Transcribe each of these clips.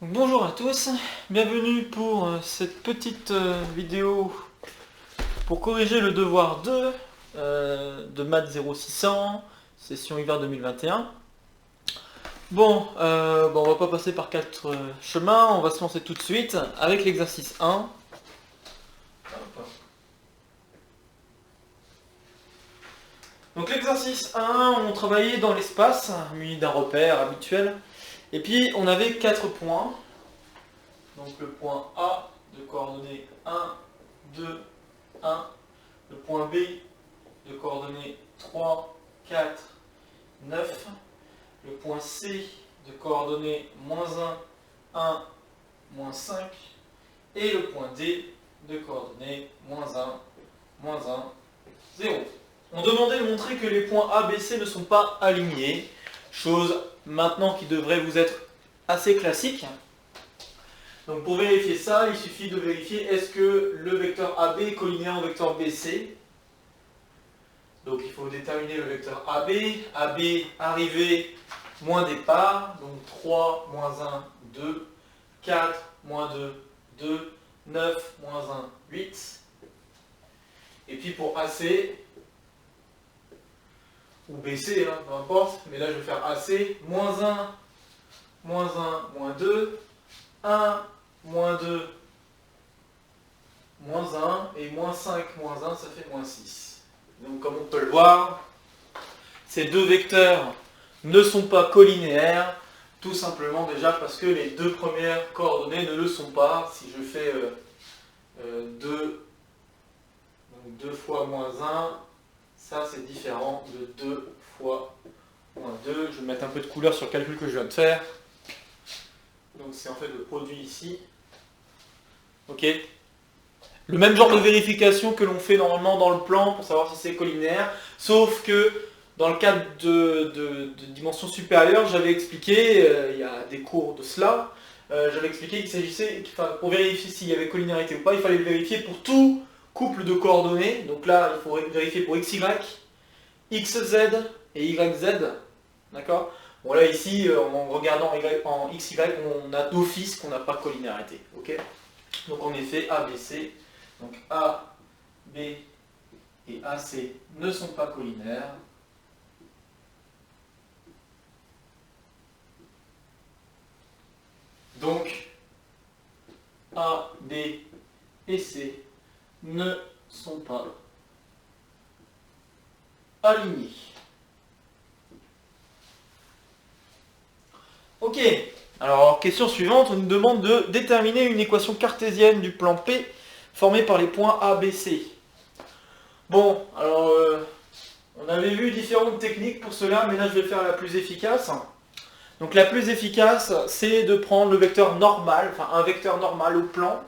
Bonjour à tous, bienvenue pour cette petite vidéo pour corriger le devoir 2 de maths 0600, session hiver 2021. Bon, on va pas passer par quatre chemins, on va se lancer tout de suite avec l'exercice 1. Donc l'exercice 1, on travaillait dans l'espace, muni d'un repère habituel, et puis on avait 4 points. Donc le point A de coordonnées 1, 2, 1. Le point B de coordonnées 3, 4, 9. Le point C de coordonnées -1, 1, -5. Et le point D de coordonnées -1, -1, 0. On demandait de montrer que les points A, B, C ne sont pas alignés. Chose maintenant qui devrait vous être assez classique. Donc pour vérifier ça, il suffit de vérifier est-ce que le vecteur AB est collinaire au vecteur BC. Donc il faut déterminer le vecteur AB. AB arrivée moins départ. Donc 3, -1, 2. 4, -2, 2. 9, -1, 8. Et puis pour AC, ou BC, hein, peu importe, mais là je vais faire AC, -1, -1, -2, 1, -2, -1, et -5, -1, ça fait -6. Donc comme on peut le voir, ces deux vecteurs ne sont pas collinéaires, tout simplement déjà parce que les deux premières coordonnées ne le sont pas. Si je fais 2, donc 2 fois -1, ça c'est différent de 2 fois -2. Je vais mettre un peu de couleur sur le calcul que je viens de faire. Donc c'est en fait le produit ici. Ok. Le même genre de vérification que l'on fait normalement dans le plan pour savoir si c'est collinaire, sauf que dans le cadre de dimension supérieure, j'avais expliqué, il y a des cours de cela, j'avais expliqué qu'il s'agissait, pour vérifier s'il y avait collinéarité ou pas, il fallait le vérifier pour tout couple de coordonnées. Donc là, il faut vérifier pour XY, XZ et YZ. D'accord. Bon là ici, en regardant en XY, on a d'office qu'on n'a pas de collinéarité. Ok. Donc en effet, ABC, donc A, B et AC ne sont pas collinaires. Donc A, B et C ne sont pas alignés. Ok, alors question suivante, on nous demande de déterminer une équation cartésienne du plan P formée par les points A, B, C. Bon, alors on avait vu différentes techniques pour cela, mais là je vais faire la plus efficace. Donc la plus efficace, c'est de prendre le vecteur normal, enfin un vecteur normal au plan.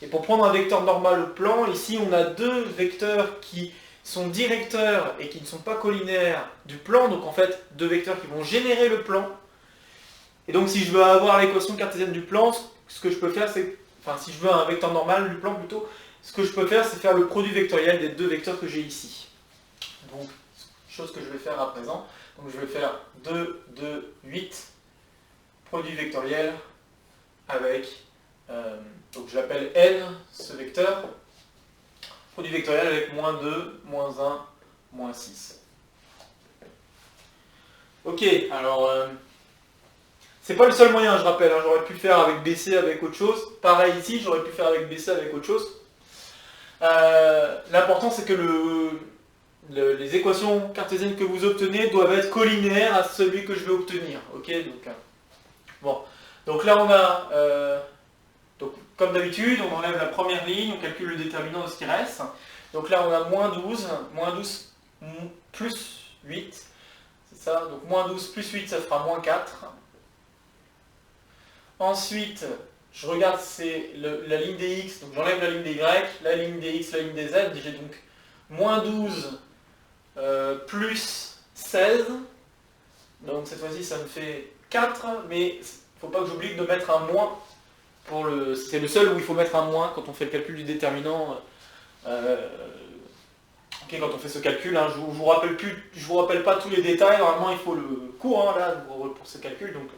Et pour prendre un vecteur normal au plan, ici on a deux vecteurs qui sont directeurs et qui ne sont pas collinaires du plan, donc en fait deux vecteurs qui vont générer le plan. Et donc si je veux avoir l'équation cartésienne du plan, ce que je peux faire c'est, enfin si je veux un vecteur normal du plan plutôt, ce que je peux faire c'est faire le produit vectoriel des deux vecteurs que j'ai ici. Donc, chose que je vais faire à présent. Donc je vais faire 2, 2, 8, produit vectoriel avec, donc je l'appelle n, ce vecteur, produit vectoriel avec -2, -1, -6. Ok, alors, c'est pas le seul moyen, je rappelle, hein, j'aurais pu le faire avec BC, avec autre chose. Pareil ici, j'aurais pu faire avec BC, avec autre chose. L'important c'est que les équations cartésiennes que vous obtenez doivent être collinaires à celui que je vais obtenir. Ok, donc, bon. Donc là on a, donc, comme d'habitude, on enlève la première ligne, on calcule le déterminant de ce qui reste. Donc là on a -12 plus 8, c'est ça, donc -12 plus 8 ça fera -4. Ensuite, je regarde c'est la ligne des x, donc j'enlève la ligne des y, la ligne des x, la ligne des z, j'ai donc -12 plus 16, donc cette fois-ci ça me fait 4, mais il ne faut pas que j'oublie de mettre un moins, c'est le seul où il faut mettre un moins quand on fait le calcul du déterminant, ok, quand on fait ce calcul, hein, je vous rappelle pas tous les détails, normalement il faut le cours hein, là, pour ce calcul, donc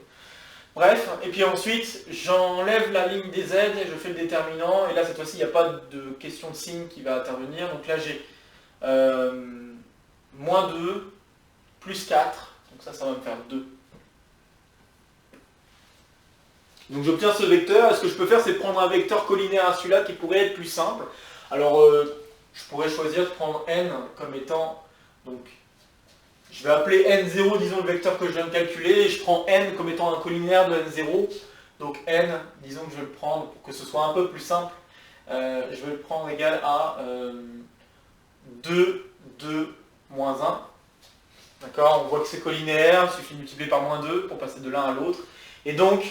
Bref, et puis ensuite, j'enlève la ligne des Z, et je fais le déterminant, et là, cette fois-ci, il n'y a pas de question de signe qui va intervenir. Donc là, j'ai moins 2, plus 4, donc ça va me faire 2. Donc j'obtiens ce vecteur, et ce que je peux faire, c'est prendre un vecteur collinaire à celui-là qui pourrait être plus simple. Alors, je pourrais choisir de prendre n comme étant, donc, je vais appeler n0, disons, le vecteur que je viens de calculer, et je prends n comme étant un collinaire de n0. Donc n, disons que je vais le prendre, pour que ce soit un peu plus simple, je vais le prendre égal à 2, 2, moins 1. D'accord? On voit que c'est collinaire, il suffit de multiplier par moins 2 pour passer de l'un à l'autre. Et donc,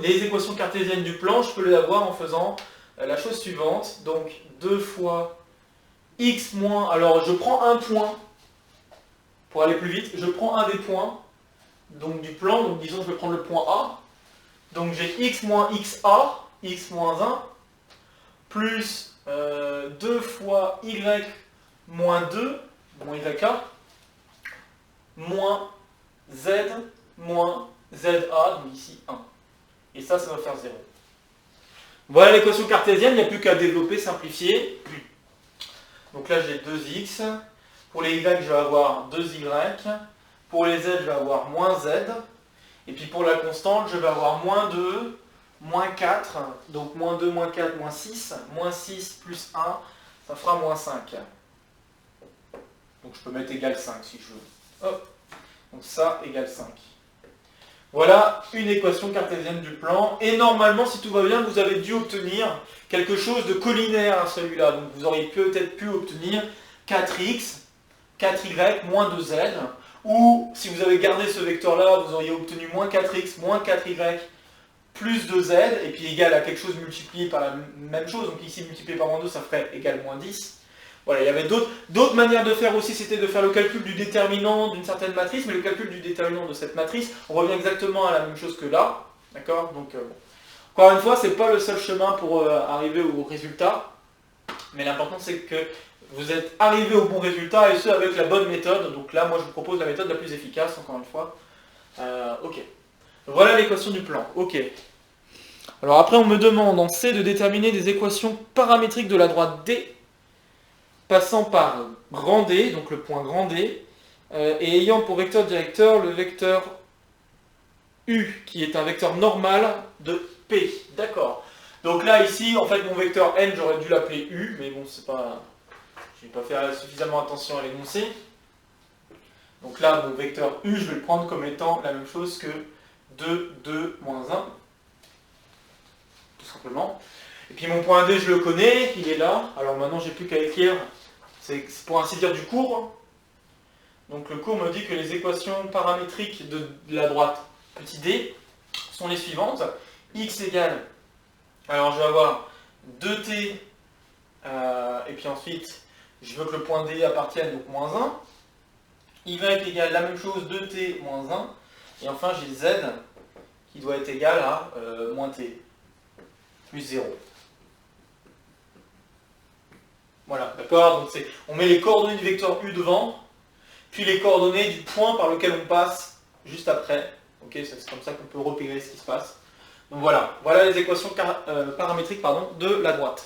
les équations cartésiennes du plan, je peux les avoir en faisant la chose suivante. Donc, 2 fois x moins... Alors, je prends un point, pour aller plus vite, je prends un des points donc, du plan. Donc, disons, je vais prendre le point A. Donc, j'ai x moins xa, x moins 1, plus 2 fois y moins 2, moins yk, moins z moins za, donc ici 1. Et ça va faire 0. Voilà l'équation cartésienne, il n'y a plus qu'à développer, simplifier. Donc là j'ai 2x. Pour les y, je vais avoir 2y. Pour les z, je vais avoir moins z. Et puis pour la constante, je vais avoir moins 2, moins 4. Donc moins 2, moins 4, moins 6. Moins 6 plus 1, ça fera moins 5. Donc je peux mettre égal 5 si je veux. Hop. Donc ça égale 5. Voilà une équation cartésienne du plan. Et normalement, si tout va bien, vous avez dû obtenir quelque chose de collinaire à celui-là. Donc vous auriez peut-être pu obtenir 4x, 4y, moins 2z. Ou si vous avez gardé ce vecteur-là, vous auriez obtenu moins 4x, moins 4y, plus 2z, et puis égal à quelque chose multiplié par la même chose. Donc ici, multiplié par moins 2, ça ferait égal moins 10. Voilà, il y avait d'autres manières de faire aussi, c'était de faire le calcul du déterminant d'une certaine matrice, mais le calcul du déterminant de cette matrice, on revient exactement à la même chose que là, d'accord? Donc, encore une fois, ce n'est pas le seul chemin pour arriver au résultat, mais l'important c'est que vous êtes arrivé au bon résultat, et ce avec la bonne méthode. Donc là, moi je vous propose la méthode la plus efficace, encore une fois. Ok. Voilà l'équation du plan, ok. Alors après, on me demande en C de déterminer des équations paramétriques de la droite D, passant par grand D, donc le point grand D, et ayant pour vecteur directeur le vecteur U, qui est un vecteur normal de P. D'accord. Donc là, ici, en fait, mon vecteur N, j'aurais dû l'appeler U, mais bon, c'est pas... Je n'ai pas fait suffisamment attention à l'énoncé. Donc là, mon vecteur U, je vais le prendre comme étant la même chose que 2, 2, moins 1. Tout simplement. Et puis mon point D, je le connais, il est là. Alors maintenant, j'ai plus qu'à écrire, c'est pour ainsi dire du cours. Donc le cours me dit que les équations paramétriques de la droite petit d sont les suivantes. X égale, alors je vais avoir 2t, et puis ensuite, je veux que le point D appartienne, donc moins 1. Y égale la même chose, 2t moins 1. Et enfin, j'ai z qui doit être égal à moins t, plus 0. Voilà, d'accord? Donc on met les coordonnées du vecteur U devant, puis les coordonnées du point par lequel on passe juste après. Ok, c'est comme ça qu'on peut repérer ce qui se passe. Donc voilà, voilà les équations paramétriques de la droite.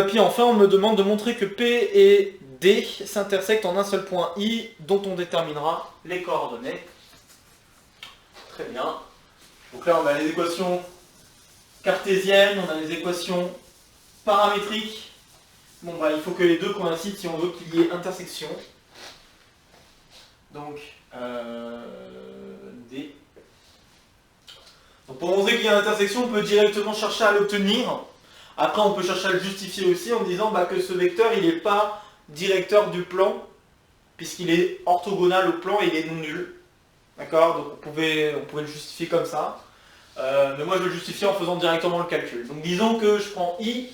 Puis enfin, on me demande de montrer que P et D s'intersectent en un seul point I, dont on déterminera les coordonnées. Très bien. Donc là, on a les équations cartésiennes, on a les équations paramétriques. Bon, bah, il faut que les deux coïncident si on veut qu'il y ait intersection. Donc, D. Donc, pour montrer qu'il y a intersection, on peut directement chercher à l'obtenir. Après, on peut chercher à le justifier aussi en disant que ce vecteur, il n'est pas directeur du plan, puisqu'il est orthogonal au plan et il est non nul. D'accord? Donc, on pouvait le justifier comme ça. Mais moi, je le justifie en faisant directement le calcul. Donc, disons que je prends I,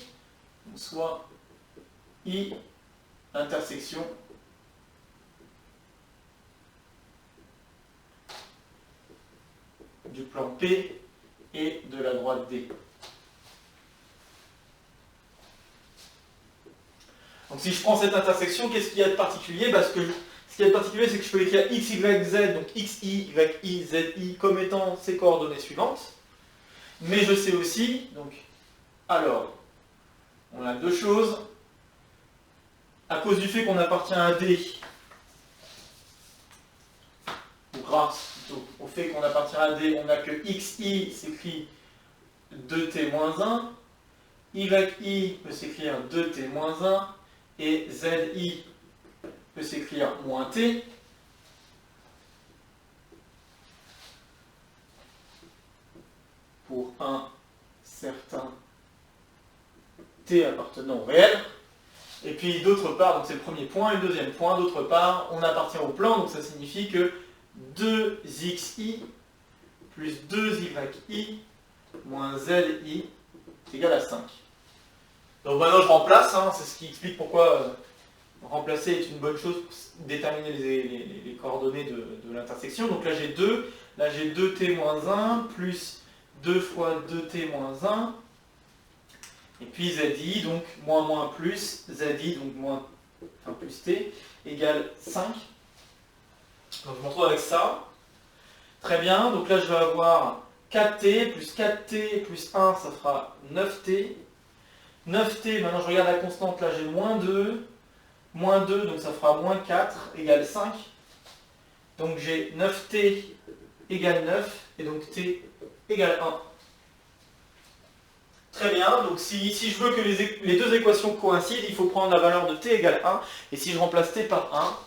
soit I intersection du plan P et de la droite D. Donc si je prends cette intersection, qu'est-ce qu'il y a de particulier? Parce que Ce qui est particulier, c'est que je peux écrire x, y, z, donc x, y, i, z, i, comme étant ces coordonnées suivantes. Mais je sais aussi, donc, alors, on a deux choses. À cause du fait qu'on appartient à D, ou grâce plutôt au fait qu'on appartient à D, on a que xi s'écrit 2t-1, yi peut s'écrire 2t-1, et zi peut s'écrire moins t. Pour un certain t appartenant au réel. Et puis d'autre part, donc c'est le premier point, et le deuxième point, d'autre part, on appartient au plan, donc ça signifie que 2xi plus 2yi moins zi est égal à 5. Donc maintenant je remplace, hein, c'est ce qui explique pourquoi remplacer est une bonne chose pour déterminer les coordonnées de l'intersection. Donc là j'ai 2, là j'ai 2t moins 1 plus 2 fois 2t moins 1. Et puis zi, donc moins moins plus, zi, donc moins, enfin plus t, égale 5. Donc je me retrouve avec ça. Très bien, donc là je vais avoir 4t plus 4t plus 1, ça fera 9t. 9t, maintenant je regarde la constante, là j'ai moins 2, donc ça fera moins 4, égale 5. Donc j'ai 9t égale 9, et donc t égale 1. Très bien, donc si je veux que les deux équations coïncident, il faut prendre la valeur de t égale 1, et si je remplace t par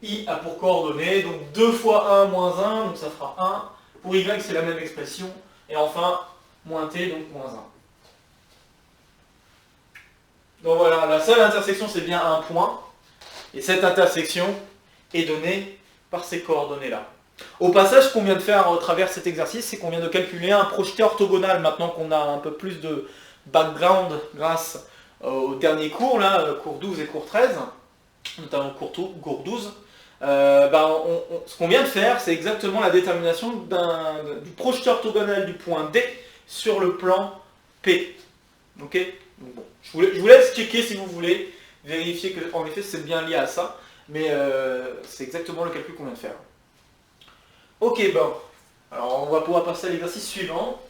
1, i a pour coordonnées, donc 2 fois 1 moins 1, donc ça fera 1, pour y c'est la même expression, et enfin, moins t, donc moins 1. Donc voilà, la seule intersection c'est bien un point, et cette intersection est donnée par ces coordonnées-là. Au passage, ce qu'on vient de faire au travers de cet exercice, c'est qu'on vient de calculer un projeté orthogonal, maintenant qu'on a un peu plus de background grâce au dernier cours, là, cours 12 et cours 13, notamment cours 12. Ce qu'on vient de faire, c'est exactement la détermination du projeté orthogonal du point D sur le plan P. Ok. Donc, bon, je vous laisse checker si vous voulez, vérifier qu'en effet c'est bien lié à ça, mais c'est exactement le calcul qu'on vient de faire. Ok, bon, alors on va pouvoir passer à l'exercice suivant.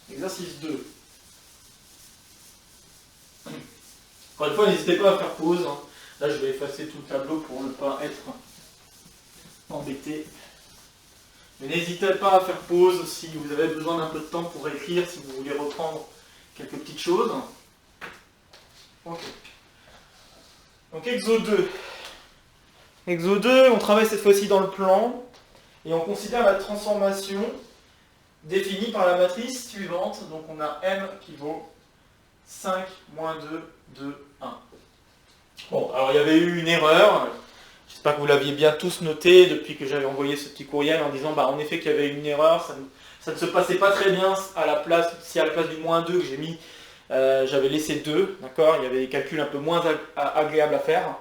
Exercice 2. Encore une fois, n'hésitez pas à faire pause. Là, je vais effacer tout le tableau pour ne pas être embêté. Mais n'hésitez pas à faire pause si vous avez besoin d'un peu de temps pour écrire, si vous voulez reprendre quelques petites choses. Ok. Donc, exo 2. Exo 2, on travaille cette fois-ci dans le plan, et on considère la transformation définie par la matrice suivante. Donc on a m qui vaut 5, moins 2, 2, 1. Bon, alors il y avait eu une erreur. J'espère que vous l'aviez bien tous noté depuis que j'avais envoyé ce petit courriel en disant en effet qu'il y avait une erreur, ça ne se passait pas très bien à la place, si à la place du moins 2 que j'ai mis, j'avais laissé 2, d'accord. Il y avait des calculs un peu moins agréables à faire.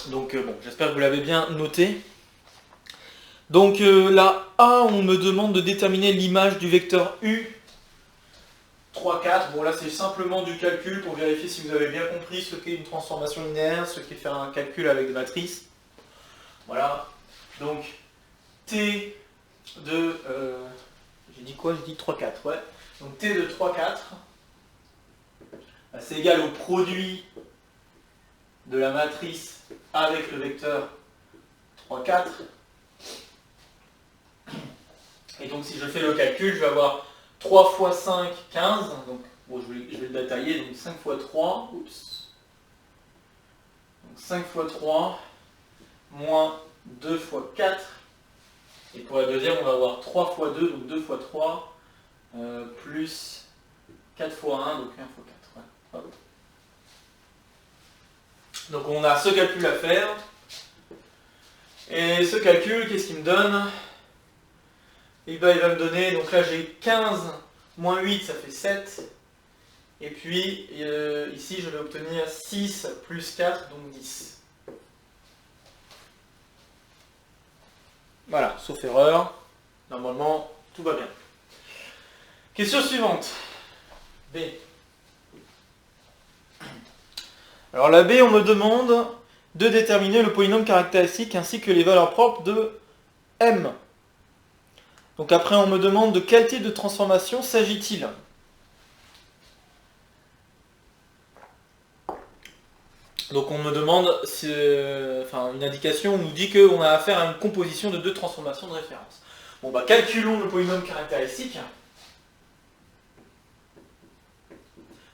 Donc bon, j'espère que vous l'avez bien noté. Donc là, A, on me demande de déterminer l'image du vecteur U. 3, 4, bon là c'est simplement du calcul pour vérifier si vous avez bien compris ce qu'est une transformation linéaire, ce qu'est faire un calcul avec des matrices. Voilà, donc T de... j'ai dit quoi? J'ai dit 3, 4, ouais. Donc T de 3, 4, c'est égal au produit de la matrice avec le vecteur 3, 4. Et donc si je fais le calcul, je vais avoir 3 fois 5, 15, donc bon, je vais le détailler, donc 5 fois 3, oups, donc 5 fois 3, moins 2 fois 4, et pour la deuxième, on va avoir 3 fois 2, donc 2 fois 3, plus 4 fois 1, donc 1 fois 4. Ouais. Donc on a ce calcul à faire, et ce calcul, qu'est-ce qu'il me donne? Il va me donner, donc là j'ai 15 moins 8, ça fait 7. Et puis ici je vais obtenir 6 plus 4, donc 10. Voilà, sauf erreur. Normalement, tout va bien. Question suivante. B. Alors la B, on me demande de déterminer le polynôme caractéristique ainsi que les valeurs propres de M. Donc après, on me demande de quel type de transformation s'agit-il? Donc on me demande, une indication, on nous dit qu'on a affaire à une composition de deux transformations de référence. Bon bah calculons le polynôme caractéristique.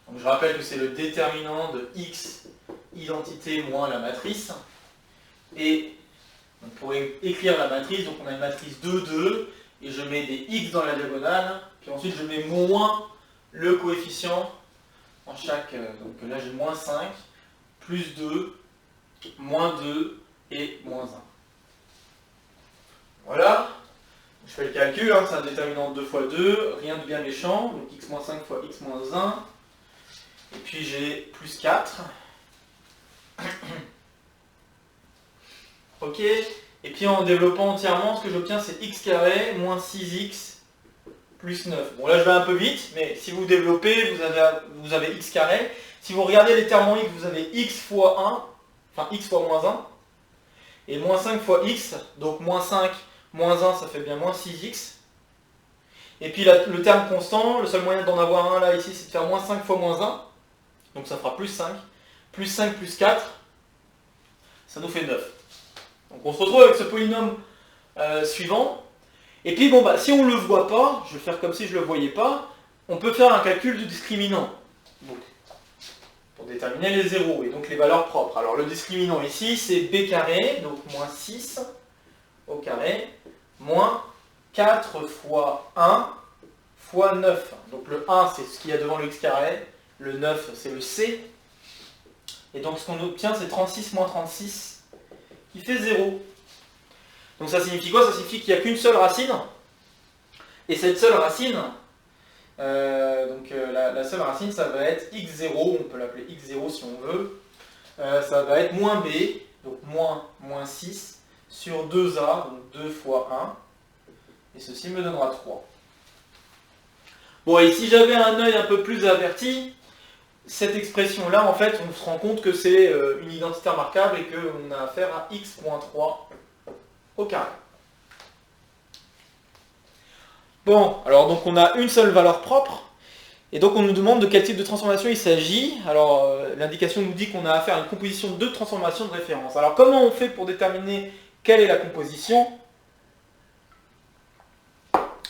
Donc je rappelle que c'est le déterminant de x identité moins la matrice. Et donc pour écrire la matrice, donc on a une matrice 2, 2, et je mets des x dans la diagonale, puis ensuite je mets moins le coefficient en chaque. Donc là j'ai moins 5, plus 2, moins 2 et moins 1. Voilà. Je fais le calcul, hein, c'est un déterminant de 2 fois 2, rien de bien méchant, donc x moins 5 fois x moins 1. Et puis j'ai plus 4. Ok. Et puis en développant entièrement, ce que j'obtiens c'est x carré moins 6x plus 9. Bon là je vais un peu vite, mais si vous développez, vous avez x carré. Si vous regardez les termes en x, vous avez x fois 1, enfin x fois moins 1, et moins 5 fois x, donc moins 5, moins 1, ça fait bien moins 6x. Et puis le terme constant, le seul moyen d'en avoir un là ici, c'est de faire moins 5 fois moins 1, donc ça fera plus 5. Plus 5 plus 4, ça nous fait 9. Donc on se retrouve avec ce polynôme suivant. Et puis bon, bah, si on ne le voit pas, je vais faire comme si je ne le voyais pas, on peut faire un calcul du discriminant. Donc, pour déterminer les zéros et donc les valeurs propres. Alors le discriminant ici, c'est b carré, donc moins 6 au carré, moins 4 fois 1 fois 9. Donc le 1, c'est ce qu'il y a devant le x carré, le 9, c'est le c. Et donc ce qu'on obtient, c'est 36 moins 36, qui fait 0. Donc ça signifie quoi? Ça signifie qu'il n'y a qu'une seule racine. Et cette seule racine, la seule racine, ça va être x0, on peut l'appeler x0 si on veut. Ça va être moins b, donc moins 6, sur 2a, donc 2 fois 1. Et ceci me donnera 3. Bon, et si j'avais un œil un peu plus averti, cette expression-là, en fait, on se rend compte que c'est une identité remarquable et qu'on a affaire à x-3 au carré. Bon, alors donc on a une seule valeur propre, et donc on nous demande de quel type de transformation il s'agit. Alors l'indication nous dit qu'on a affaire à une composition de deux transformations de référence. Alors comment on fait pour déterminer quelle est la composition?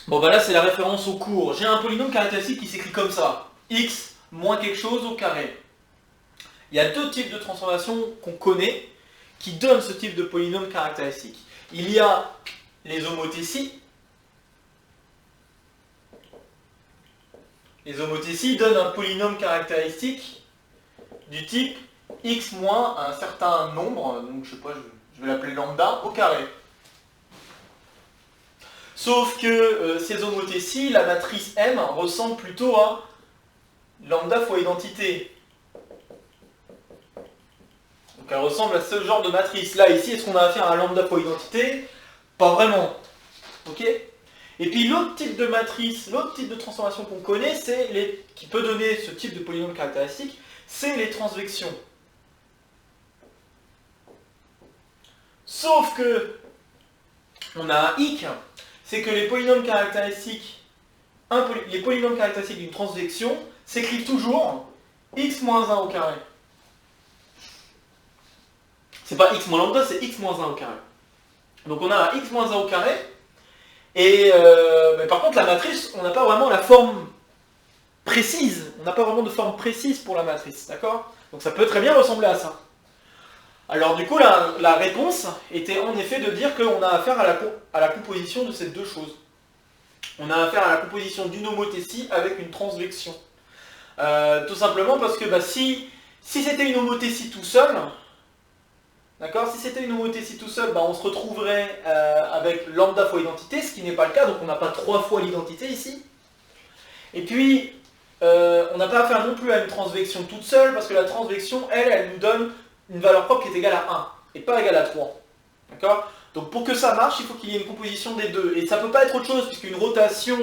Bon bah là c'est la référence au cours. J'ai un polynôme caractéristique qui s'écrit comme ça, x moins quelque chose au carré. Il y a deux types de transformations qu'on connaît qui donnent ce type de polynôme caractéristique. Il y a les homothéties. Les homothéties donnent un polynôme caractéristique du type x moins un certain nombre, donc je sais pas, je vais l'appeler lambda, au carré. Sauf que ces homothéties, la matrice M ressemble plutôt à lambda fois identité. Donc elle ressemble à ce genre de matrice. Là, ici, est-ce qu'on a affaire à lambda fois identité? Pas vraiment. Ok? Et puis l'autre type de matrice, l'autre type de transformation qu'on connaît, qui peut donner ce type de polynôme caractéristique, c'est les transvections. Sauf que on a un hic, c'est que les polynômes caractéristiques d'une transvection s'écrivent toujours x moins 1 au carré. C'est pas x moins lambda, c'est x moins 1 au carré. Donc on a un x moins 1 au carré. Et par contre, la matrice, on n'a pas vraiment la forme précise. On n'a pas vraiment de forme précise pour la matrice, d'accord? Donc ça peut très bien ressembler à ça. Alors du coup, la réponse était en effet de dire qu'on a affaire à la composition de ces deux choses. On a affaire à la composition d'une homothétie avec une transvection. Tout simplement parce que si c'était une homothétie tout seul, d'accord, si c'était une homothétie tout seul, on se retrouverait avec lambda fois identité, ce qui n'est pas le cas, donc on n'a pas 3 fois l'identité ici. Et puis, on n'a pas affaire non plus à une transvection toute seule, parce que la transvection, elle nous donne une valeur propre qui est égale à 1, et pas égale à 3. D'accord? Donc pour que ça marche, il faut qu'il y ait une composition des deux. Et ça ne peut pas être autre chose, puisqu'une rotation,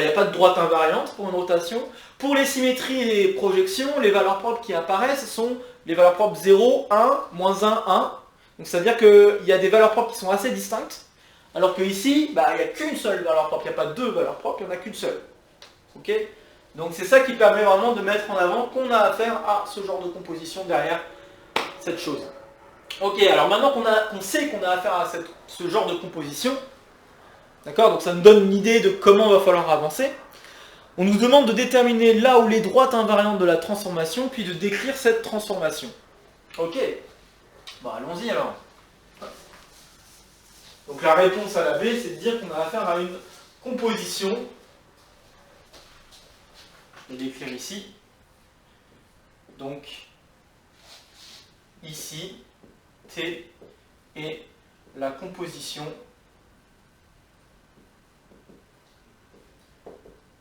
il n'y a pas de droite invariante pour une rotation. Pour les symétries et les projections, les valeurs propres qui apparaissent sont les valeurs propres 0, 1, moins 1, 1. Donc ça veut dire qu'il y a des valeurs propres qui sont assez distinctes, alors qu'ici, il n'y a qu'une seule valeur propre, il n'y a pas deux valeurs propres, il n'y en a qu'une seule. Ok? Donc c'est ça qui permet vraiment de mettre en avant qu'on a affaire à ce genre de composition derrière cette chose. Ok, alors maintenant qu'on sait qu'on a affaire à ce genre de composition, d'accord, donc ça nous donne une idée de comment il va falloir avancer. On nous demande de déterminer là où les droites invariantes de la transformation, puis de décrire cette transformation. Ok, bon allons-y alors. Donc la réponse à la B, c'est de dire qu'on a affaire à une composition. Je vais l'écrire ici. Donc, ici, T est la composition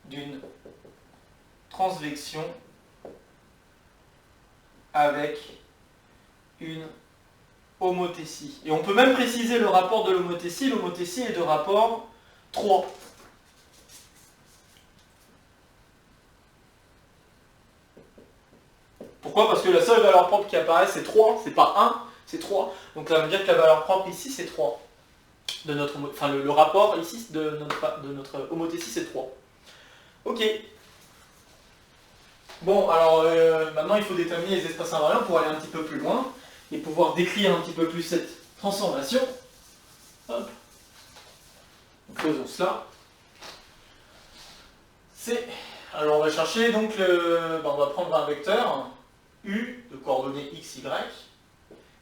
d'une transvection avec une homothétie. Et on peut même préciser le rapport de l'homothétie. L'homothétie est de rapport 3. Pourquoi? Parce que la seule valeur propre qui apparaît, c'est 3, c'est pas 1, c'est 3. Donc ça veut dire que la valeur propre ici, c'est 3. De notre, enfin, le rapport ici de notre homothétie, c'est 3. Ok. Bon, alors maintenant il faut déterminer les espaces invariants pour aller un petit peu plus loin et pouvoir décrire un petit peu plus cette transformation. Hop. Faisons cela. Alors on va chercher, donc, on va prendre un vecteur U de coordonnées x, y,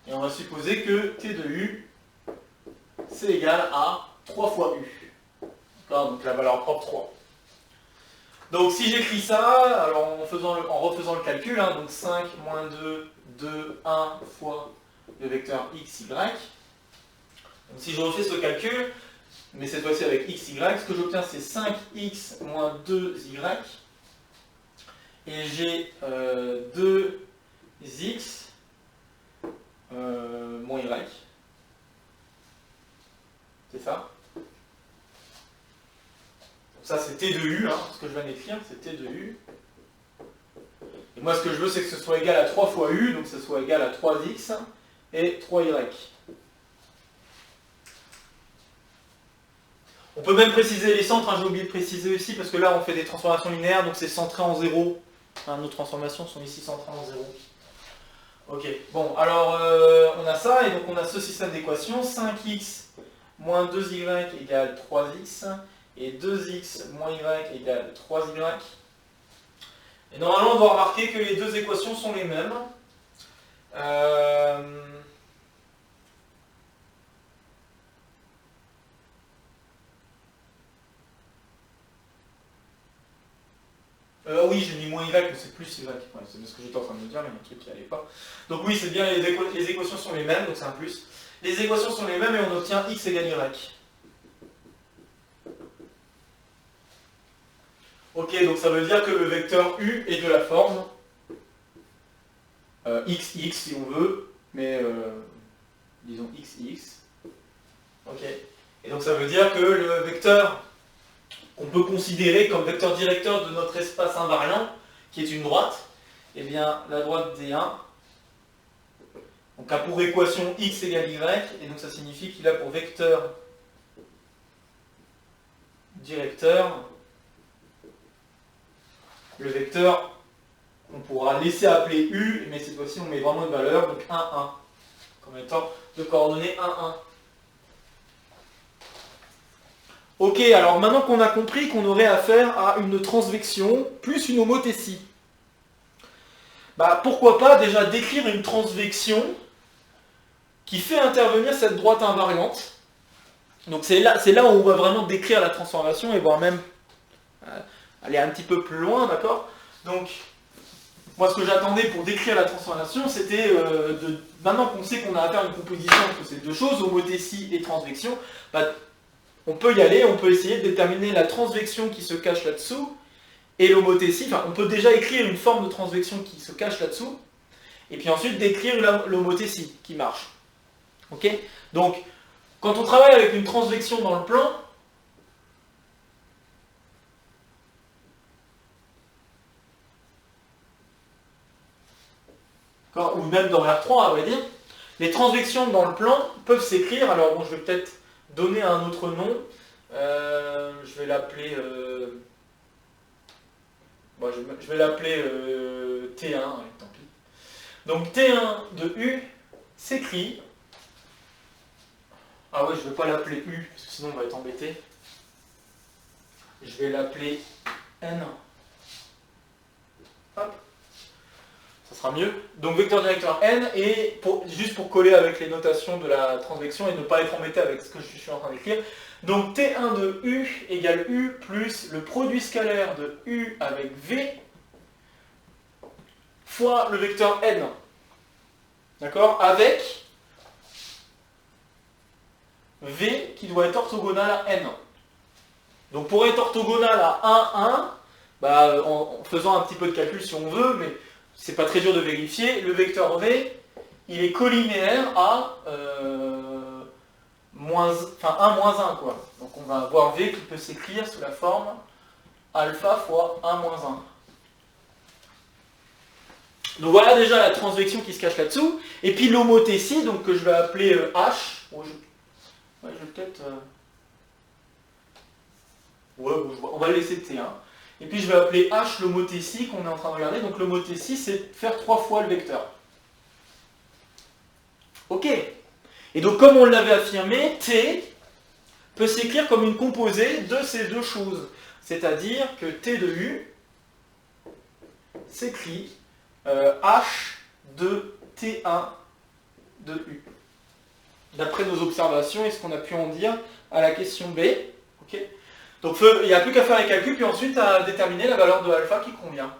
et on va supposer que T de U, c'est égal à 3 fois U. Donc la valeur propre 3. Donc si j'écris ça, alors en refaisant le calcul, donc 5 moins 2, 2, 1 fois le vecteur x, y. Donc si je refais ce calcul, mais cette fois-ci avec x, y, ce que j'obtiens c'est 5x moins 2y, et j'ai 2x moins y. C'est ça? Ça c'est T de U, ce que je viens d'écrire, c'est T de U. Et moi ce que je veux c'est que ce soit égal à 3 fois U, donc ce soit égal à 3x et 3y. On peut même préciser les centres, j'ai oublié de préciser aussi, parce que là on fait des transformations linéaires, donc c'est centré en 0. Nos transformations sont ici centrées en 0. Ok, bon, alors on a ça, et donc on a ce système d'équations, 5x moins 2y égale 3x, et 2x moins y égale 3y. Et normalement, on doit remarquer que les deux équations sont les mêmes. Oui, j'ai mis moins y, mais c'est plus y. Ouais, c'est ce que j'étais en train de me dire, mais il y a un truc qui n'allait pas. Donc oui, c'est bien, les équations sont les mêmes, donc c'est un plus. Les équations sont les mêmes et on obtient x égale y. Ok, donc ça veut dire que le vecteur U est de la forme xx si on veut, mais disons xx. Ok. Et donc ça veut dire que le vecteur qu'on peut considérer comme vecteur directeur de notre espace invariant, qui est une droite, eh bien la droite D1 donc a pour équation x égale y, et donc ça signifie qu'il a pour vecteur directeur le vecteur qu'on pourra laisser appeler U, mais cette fois-ci on met vraiment une valeur, donc 1, 1, comme étant de coordonnées 1, 1. Ok, alors maintenant qu'on a compris qu'on aurait affaire à une transvection plus une homothétie, pourquoi pas déjà décrire une transvection qui fait intervenir cette droite invariante. Donc c'est là où on va vraiment décrire la transformation et voire même aller un petit peu plus loin, d'accord? Donc, moi ce que j'attendais pour décrire la transformation, c'était, maintenant qu'on sait qu'on a affaire à une composition entre ces deux choses, homothétie et transvection, on peut y aller, on peut essayer de déterminer la transvection qui se cache là-dessous, et l'homothétie, on peut déjà écrire une forme de transvection qui se cache là-dessous, et puis ensuite décrire l'homothétie qui marche. Ok? Donc, quand on travaille avec une transvection dans le plan, ou même dans R3 à vrai dire, les transvections dans le plan peuvent s'écrire, alors bon je vais peut-être donner un autre nom, je vais l'appeler je vais l'appeler T1, allez, tant pis. Donc T1 de U s'écrit, ah ouais je ne vais pas l'appeler U, parce que sinon on va être embêté, je vais l'appeler N. Hop. Ça sera mieux. Donc vecteur directeur N, et juste pour coller avec les notations de la transvection et ne pas être embêté avec ce que je suis en train d'écrire. Donc T1 de U égale U plus le produit scalaire de U avec V fois le vecteur N. D'accord? Avec V qui doit être orthogonal à N. Donc pour être orthogonal à 1, 1, en faisant un petit peu de calcul si on veut, mais c'est pas très dur de vérifier, le vecteur V, il est collinéaire à 1, moins 1, quoi. Donc on va avoir V qui peut s'écrire sous la forme alpha fois 1 moins 1. Donc voilà déjà la transvection qui se cache là-dessous. Et puis l'homothétie, donc que je vais appeler H. Oh, je vais peut-être... on va le laisser T1. Et puis je vais appeler H l'homothétie qu'on est en train de regarder. Donc l'homothétie, c'est faire 3 fois le vecteur. Ok. Et donc comme on l'avait affirmé, T peut s'écrire comme une composée de ces deux choses. C'est-à-dire que T de U s'écrit H de T1 de U. D'après nos observations et ce qu'on a pu en dire à la question B. Okay. Donc il n'y a plus qu'à faire les calculs, puis ensuite à déterminer la valeur de alpha qui convient.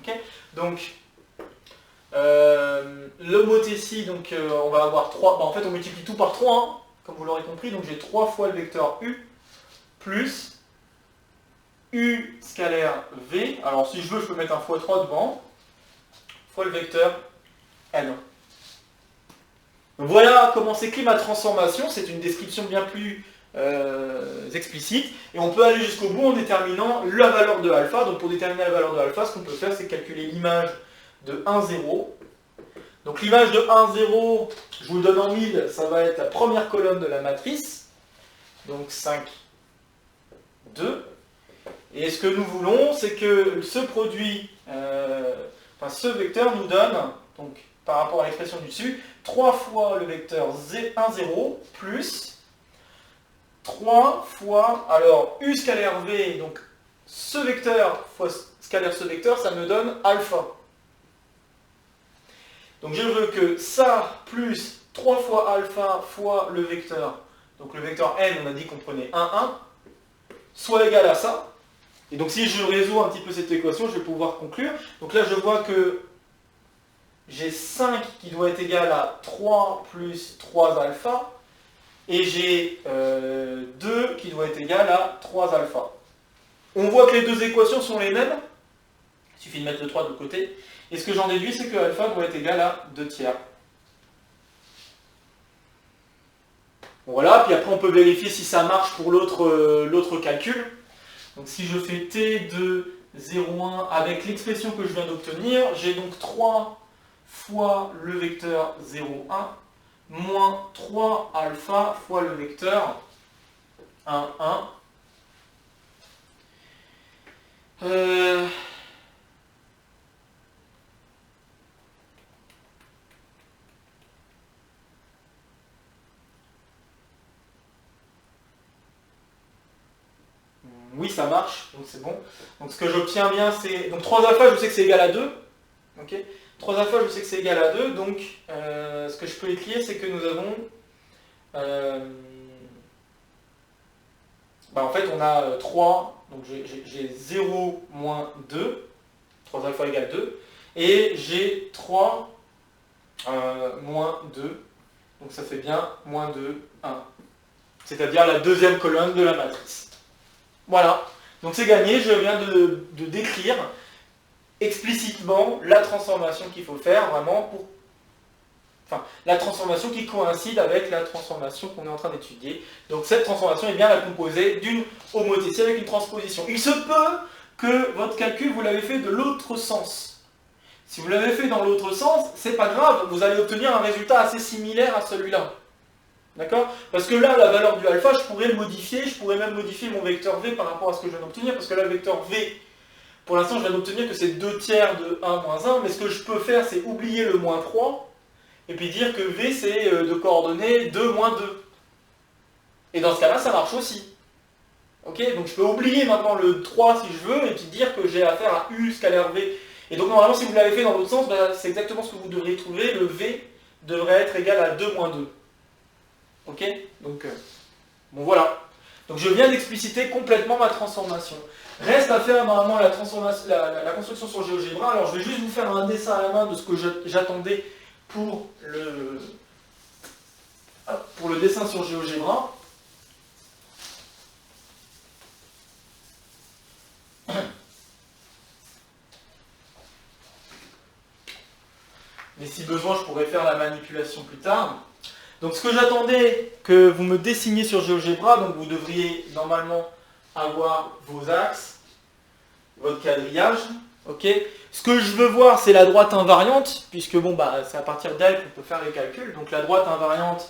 Okay. Donc l'homothétie, donc on va avoir 3, en fait on multiplie tout par 3, hein, comme vous l'aurez compris, donc j'ai 3 fois le vecteur U plus U scalaire V, alors si je veux je peux mettre un x3 devant, fois le vecteur N. Donc voilà comment s'écrit ma transformation, c'est une description bien plus explicite, et on peut aller jusqu'au bout en déterminant la valeur de alpha. Donc pour déterminer la valeur de alpha, ce qu'on peut faire, c'est calculer l'image de 1, 0. Donc l'image de 1, 0, je vous le donne en 1000, ça va être la première colonne de la matrice, donc 5, 2. Et ce que nous voulons, c'est que ce produit, ce vecteur nous donne, donc par rapport à l'expression du dessus, 3 fois le vecteur 1, 0, plus 3 fois, alors U scalaire V, donc ce vecteur fois scalaire ce vecteur, ça me donne alpha. Donc je veux que ça plus 3 fois alpha fois le vecteur, donc le vecteur n, on a dit qu'on prenait 1, 1, soit égal à ça. Et donc si je résous un petit peu cette équation, je vais pouvoir conclure. Donc là je vois que j'ai 5 qui doit être égal à 3 plus 3 alpha, et j'ai 2 qui doit être égal à 3 alpha. On voit que les deux équations sont les mêmes, il suffit de mettre le 3 de l'autre côté, et ce que j'en déduis, c'est que alpha doit être égal à 2 tiers. Voilà, puis après on peut vérifier si ça marche pour l'autre calcul. Donc si je fais t de 0,1 avec l'expression que je viens d'obtenir, j'ai donc 3 fois le vecteur 0,1 moins 3 alpha fois le vecteur 1, 1. Oui, ça marche, donc c'est bon. Donc ce que j'obtiens bien, c'est... Donc 3 alpha, je sais que c'est égal à 2. Okay. 3 alpha, je sais que c'est égal à 2, donc ce que je peux écrire, c'est que nous avons... en fait, on a 3, donc j'ai 0 moins 2, 3 alpha égale 2, et j'ai 3 moins 2, donc ça fait bien moins 2, 1. C'est-à-dire la deuxième colonne de la matrice. Voilà, donc c'est gagné, je viens de décrire explicitement la transformation qu'il faut faire vraiment pour... Enfin, la transformation qui coïncide avec la transformation qu'on est en train d'étudier. Donc cette transformation est bien la composée d'une homothétie avec une transposition. Il se peut que votre calcul, vous l'avez fait de l'autre sens. Si vous l'avez fait dans l'autre sens, c'est pas grave, vous allez obtenir un résultat assez similaire à celui-là. D'accord? Parce que là, la valeur du alpha, je pourrais le modifier, je pourrais même modifier mon vecteur v par rapport à ce que je viens d'obtenir, parce que là, le vecteur v, pour l'instant, je viens d'obtenir que c'est 2 tiers de 1 moins 1, mais ce que je peux faire, c'est oublier le moins 3, et puis dire que v, c'est de coordonnées 2 moins 2. Et dans ce cas-là, ça marche aussi. Ok? Donc je peux oublier maintenant le 3 si je veux, et puis dire que j'ai affaire à u scalaire v. Et donc normalement, si vous l'avez fait dans l'autre sens, ben, c'est exactement ce que vous devriez trouver, le v devrait être égal à 2 moins 2. Ok? Donc, bon voilà. Donc je viens d'expliciter complètement ma transformation. Reste à faire normalement la construction sur GeoGebra. Alors je vais juste vous faire un dessin à la main de ce que j'attendais pour le dessin sur GeoGebra. Mais si besoin, je pourrais faire la manipulation plus tard. Donc ce que j'attendais que vous me dessiniez sur GeoGebra, donc vous devriez normalement avoir vos axes, votre quadrillage, ok. Ce que je veux voir, c'est la droite invariante, puisque bon, bah, c'est à partir d'elle qu'on peut faire les calculs. Donc la droite invariante,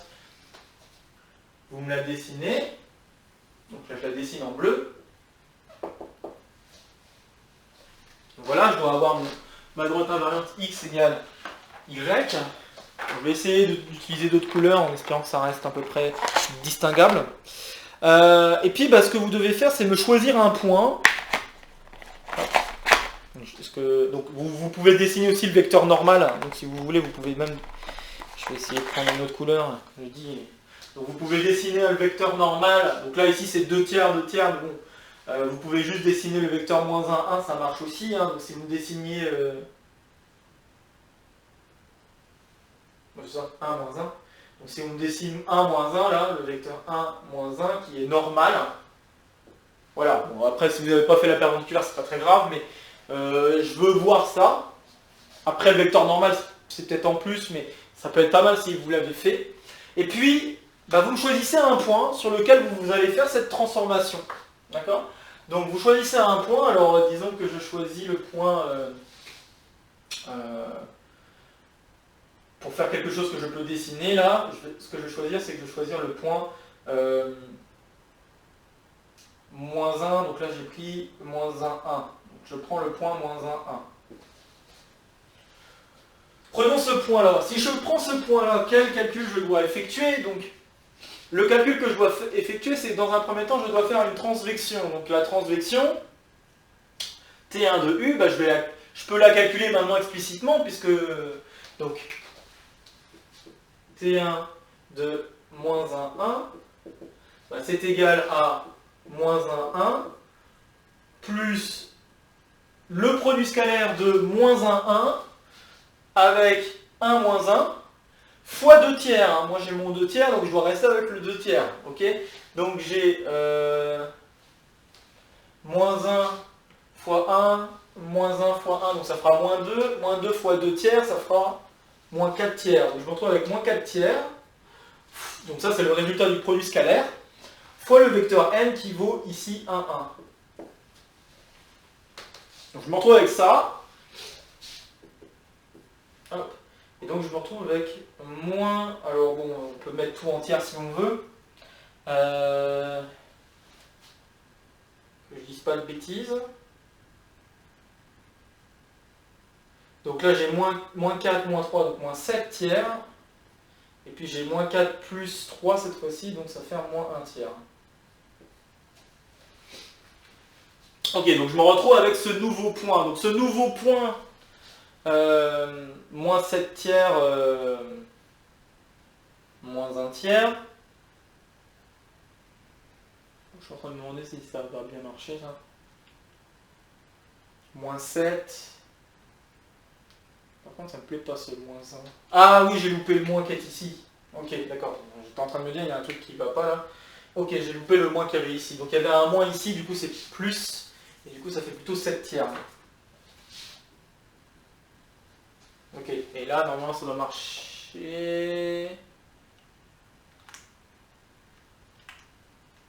vous me la dessinez. Donc là, je la dessine en bleu. Donc voilà, je dois avoir ma droite invariante x égale y. Je vais essayer d'utiliser d'autres couleurs en espérant que ça reste à peu près distinguable. Et puis, bah, ce que vous devez faire, c'est me choisir un point. Donc, vous pouvez dessiner aussi le vecteur normal. Donc, si vous voulez, vous pouvez même... Je vais essayer de prendre une autre couleur. Je dis. Donc, vous pouvez dessiner le vecteur normal. Donc là, ici, c'est 2 tiers, 2 tiers. Mais bon, vous pouvez juste dessiner le vecteur moins 1, 1, ça marche aussi. Hein. Donc, si vous dessiniez... ça, 1 moins 1. Donc si on dessine 1 moins 1, là, le vecteur 1 moins 1 qui est normal, voilà. Bon, après, si vous n'avez pas fait la perpendiculaire, c'est pas très grave, mais je veux voir ça. Après, le vecteur normal, c'est peut-être en plus, mais ça peut être pas mal si vous l'avez fait. Et puis, bah, vous choisissez un point sur lequel vous allez faire cette transformation. D'accord? Donc vous choisissez un point, alors disons que je choisis le point... pour faire quelque chose que je peux dessiner là, ce que je vais choisir, c'est que je vais choisir le point moins 1, donc là j'ai pris moins 1, 1. Donc je prends le point moins 1, 1. Prenons ce point-là. Si je prends ce point-là, quel calcul je dois effectuer? Donc, le calcul que je dois effectuer, c'est que dans un premier temps, je dois faire une transvection. Donc la transvection, T1 de U, bah, je peux la calculer maintenant explicitement, puisque... Donc, T1 de moins 1, 1, bah, c'est égal à moins 1, 1, plus le produit scalaire de moins 1, 1, avec 1 moins 1, fois 2 tiers. Hein. Moi j'ai mon 2 tiers, donc je dois rester avec le 2 tiers. Okay, donc j'ai moins 1 fois 1, moins 1 fois 1, donc ça fera moins 2 fois 2 tiers, ça fera moins 4 tiers. Donc je me retrouve avec moins 4 tiers. Donc ça c'est le résultat du produit scalaire, fois le vecteur n qui vaut ici 1, 1. Donc je me retrouve avec ça. Hop. Et donc je me retrouve avec moins... Alors bon, on peut mettre tout entière si on veut. Que je dise pas de bêtises. Donc là j'ai moins 4, moins 3, donc moins 7 tiers. Et puis j'ai moins 4 plus 3 cette fois-ci, donc ça fait un moins 1 tiers. Ok, donc je me retrouve avec ce nouveau point. Donc ce nouveau point, moins 7 tiers, moins 1 tiers. Je suis en train de me demander si ça va bien marcher, ça. Moins 7. Par contre, ça me plaît pas ce moins 1. Ah oui, j'ai loupé le moins qui est ici. Ok, d'accord. J'étais en train de me dire, il y a un truc qui va pas là. Ok, j'ai loupé le moins qu'il y avait ici. Donc il y avait un moins ici, du coup c'est plus. Et du coup ça fait plutôt 7 tiers. Ok, et là normalement ça doit marcher.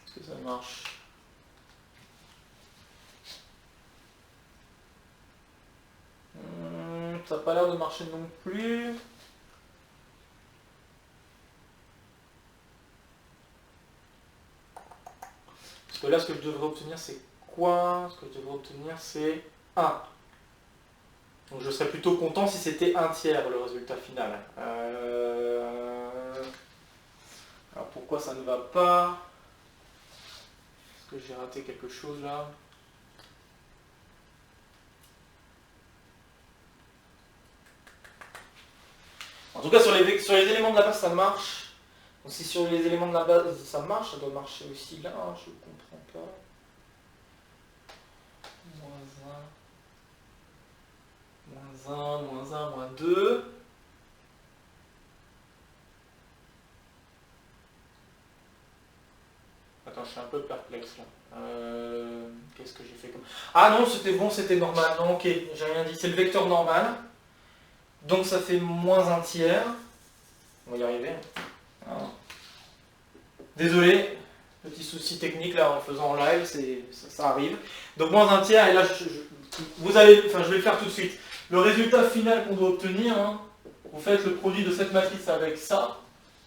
Est-ce que ça marche? ça n'a pas l'air de marcher non plus. Parce que là, ce que je devrais obtenir, c'est quoi? Ce que je devrais obtenir, c'est 1. Donc je serais plutôt content si c'était 1/3 le résultat final. Alors pourquoi ça ne va pas? Est-ce que j'ai raté quelque chose là? En tout cas sur les éléments de la base ça marche. Donc si sur les éléments de la base ça marche, ça doit marcher aussi là, je ne comprends pas. -1, -1, -2. Attends, je suis un peu perplexe là. Qu'est-ce que j'ai fait comme... Ah non, c'était bon, c'était normal. Non, ok, j'ai rien dit. C'est le vecteur normal. Donc ça fait -1/3. On va y arriver. Ah. Désolé, petit souci technique là en faisant en live, ça arrive. Donc -1/3, et là vous allez, je vais le faire tout de suite. Le résultat final qu'on doit obtenir, hein, vous faites le produit de cette matrice avec ça,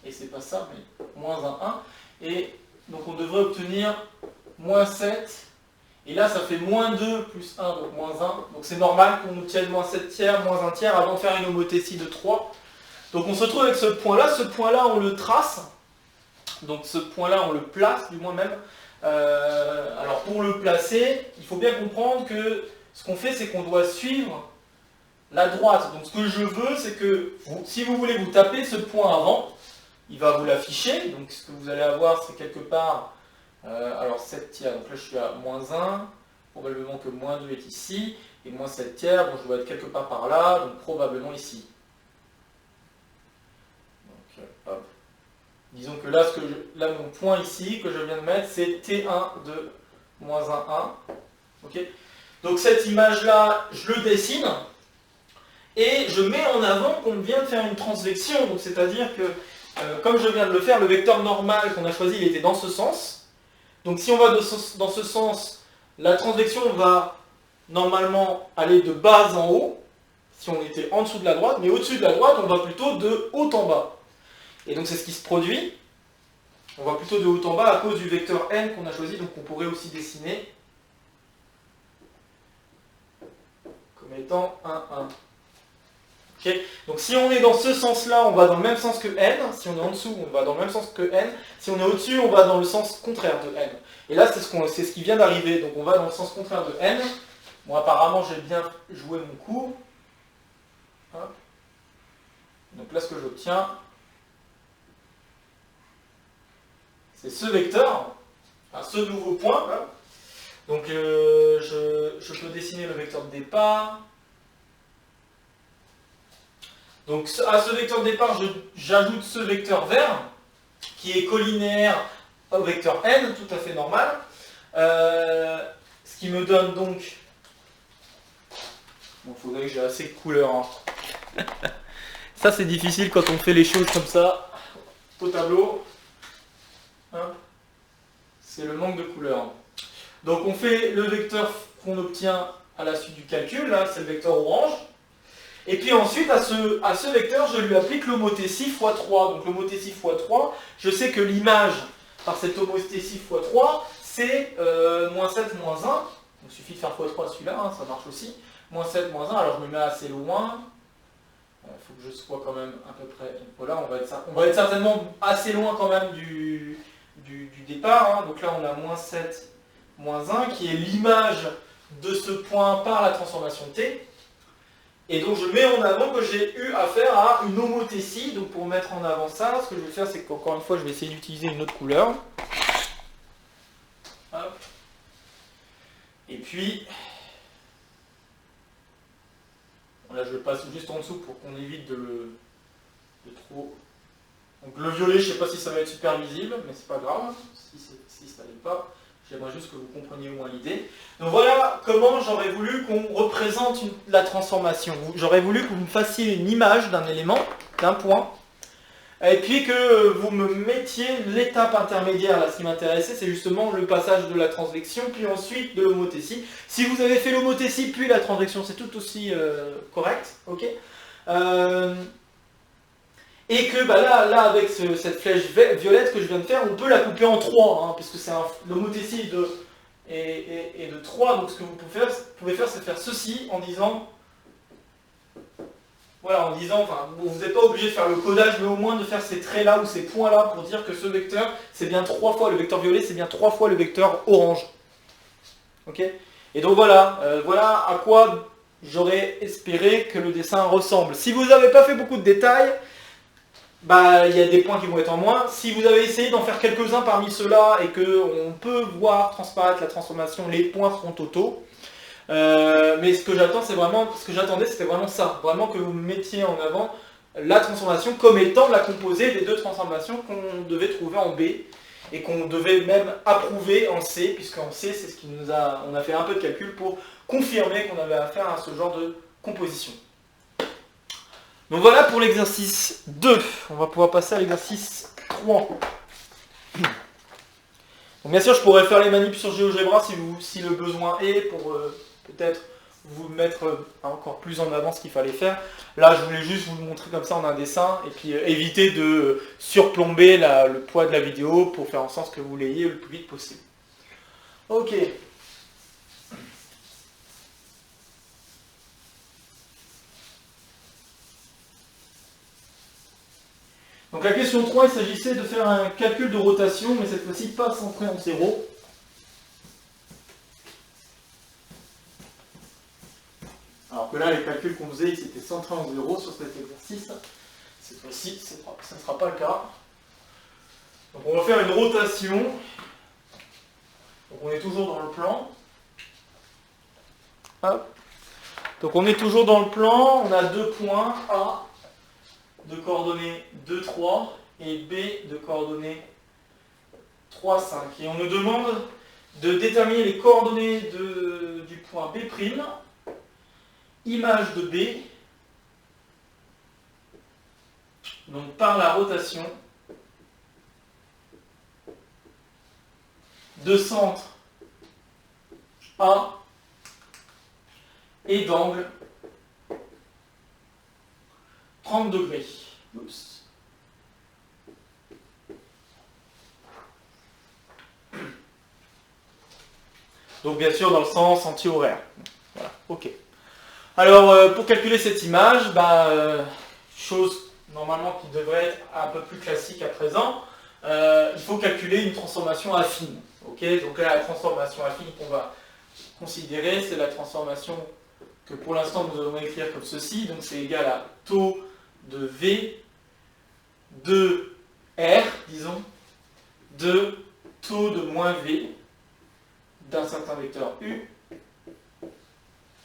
et c'est pas ça, mais -1, et donc on devrait obtenir -7, et là ça fait -2 plus 1, donc -1, donc c'est normal qu'on obtienne -7/3, -1/3 avant de faire une homothétie de 3. Donc on se retrouve avec ce point-là on le trace, donc ce point-là on le place, du moins même. Alors pour le placer, il faut bien comprendre que ce qu'on fait c'est qu'on doit suivre la droite. Donc ce que je veux c'est que si vous voulez vous taper ce point avant, il va vous l'afficher, donc ce que vous allez avoir c'est quelque part, alors 7/3, donc là je suis à -1, probablement que -2 est ici, et -7/3, bon je dois être quelque part par là, donc probablement ici. Donc hop. Disons que là, mon point ici que je viens de mettre, c'est T1 de -1, 1. Okay. Donc cette image-là, je le dessine, et je mets en avant qu'on vient de faire une transvection, donc c'est-à-dire que, comme je viens de le faire, le vecteur normal qu'on a choisi, il était dans ce sens. Donc si on va dans ce sens, la transvection va normalement aller de bas en haut, si on était en dessous de la droite, mais au-dessus de la droite, on va plutôt de haut en bas. Et donc c'est ce qui se produit. On va plutôt de haut en bas à cause du vecteur n qu'on a choisi, donc on pourrait aussi dessiner comme étant 1, 1. Okay. Donc si on est dans ce sens-là, on va dans le même sens que n. Si on est en dessous, on va dans le même sens que n. Si on est au-dessus, on va dans le sens contraire de n. Et là, c'est ce qui vient d'arriver. Donc on va dans le sens contraire de n. Bon, apparemment, j'ai bien joué mon coup. Hop. Donc là, ce que j'obtiens, c'est ce vecteur, ce nouveau point. Là. Donc je peux dessiner le vecteur de départ. Donc à ce vecteur de départ, j'ajoute ce vecteur vert, qui est collinéaire au vecteur n, tout à fait normal. Ce qui me donne donc... Bon, il faudrait que j'ai assez de couleurs. Hein. Ça c'est difficile quand on fait les choses comme ça, au tableau. C'est le manque de couleurs. Donc on fait le vecteur qu'on obtient à la suite du calcul, là c'est le vecteur orange. Et puis ensuite à ce vecteur je lui applique l'homothétie x3. Donc l'homothétie x3, je sais que l'image par cette homothétie x3 c'est -7, -1. Donc il suffit de faire x3 à celui-là, hein, ça marche aussi. -7, -1, alors je me mets assez loin. Il faut que je sois quand même à peu près... Voilà, on va être certainement assez loin quand même du départ. Hein. Donc là on a -7, -1 qui est l'image de ce point par la transformation t. Et donc je mets en avant que j'ai eu affaire à une homothétie. Donc pour mettre en avant ça, ce que je vais faire c'est qu'encore une fois je vais essayer d'utiliser une autre couleur. Hop. Et puis là je le passe juste en dessous pour qu'on évite de trop... Donc le violet, je ne sais pas si ça va être super visible, mais c'est pas grave, si ça n'est pas, j'aimerais juste que vous compreniez au moins l'idée. Donc voilà comment j'aurais voulu qu'on représente la transformation. J'aurais voulu que vous me fassiez une image d'un élément, d'un point, Et puis que vous me mettiez l'étape intermédiaire, là ce qui m'intéressait c'est justement le passage de la transvection, puis ensuite de l'homothétie. Si vous avez fait l'homothétie puis la transvection, c'est tout aussi correct, ok. Et que bah là avec cette flèche violette que je viens de faire, on peut la couper en 3, hein, puisque c'est l'homothétie est de 3, donc ce que vous pouvez faire c'est faire ceci en disant... Voilà, en disant, enfin, vous n'êtes pas obligé de faire le codage, mais au moins de faire ces traits-là ou ces points-là pour dire que ce vecteur, c'est bien 3 fois, le vecteur violet, c'est bien 3 fois le vecteur orange. Ok. Et donc voilà, voilà à quoi j'aurais espéré que le dessin ressemble. Si vous n'avez pas fait beaucoup de détails, bah, il y a des points qui vont être en moins. Si vous avez essayé d'en faire quelques-uns parmi ceux-là et qu'on peut voir transparaître la transformation, les points seront totaux. Mais ce que j'attendais c'était vraiment ça, vraiment que vous mettiez en avant la transformation comme étant la composée des deux transformations qu'on devait trouver en B et qu'on devait même approuver en C, puisqu'en C c'est ce qui on a fait un peu de calcul pour confirmer qu'on avait affaire à ce genre de composition. Donc voilà pour l'exercice 2, on va pouvoir passer à l'exercice 3. Donc bien sûr je pourrais faire les manips sur GeoGebra si le besoin est pour... peut-être vous mettre encore plus en avant ce qu'il fallait faire. Là, je voulais juste vous le montrer comme ça en un dessin, et puis éviter de surplomber le poids de la vidéo pour faire en sorte que vous l'ayez le plus vite possible. Ok. Donc la question 3, il s'agissait de faire un calcul de rotation, mais cette fois-ci pas centré en 0. Alors que là, les calculs qu'on faisait, ils étaient centrés en 0 sur cet exercice. Cette fois-ci, ça ne sera pas le cas. Donc on va faire une rotation. Donc on est toujours dans le plan. Hop. Donc on est toujours dans le plan. On a deux points, A de coordonnées 2, 3 et B de coordonnées 3, 5. Et on nous demande de déterminer les coordonnées du point B', image de B, donc par la rotation de centre A et d'angle 30 degrés. Oups. Donc bien sûr dans le sens anti-horaire. Voilà, ok. Alors, pour calculer cette image, chose normalement qui devrait être un peu plus classique à présent, il faut calculer une transformation affine. Okay, donc là, la transformation affine qu'on va considérer, c'est la transformation que pour l'instant nous allons écrire comme ceci. Donc c'est égal à taux de V de R, disons, de taux de moins V d'un certain vecteur U.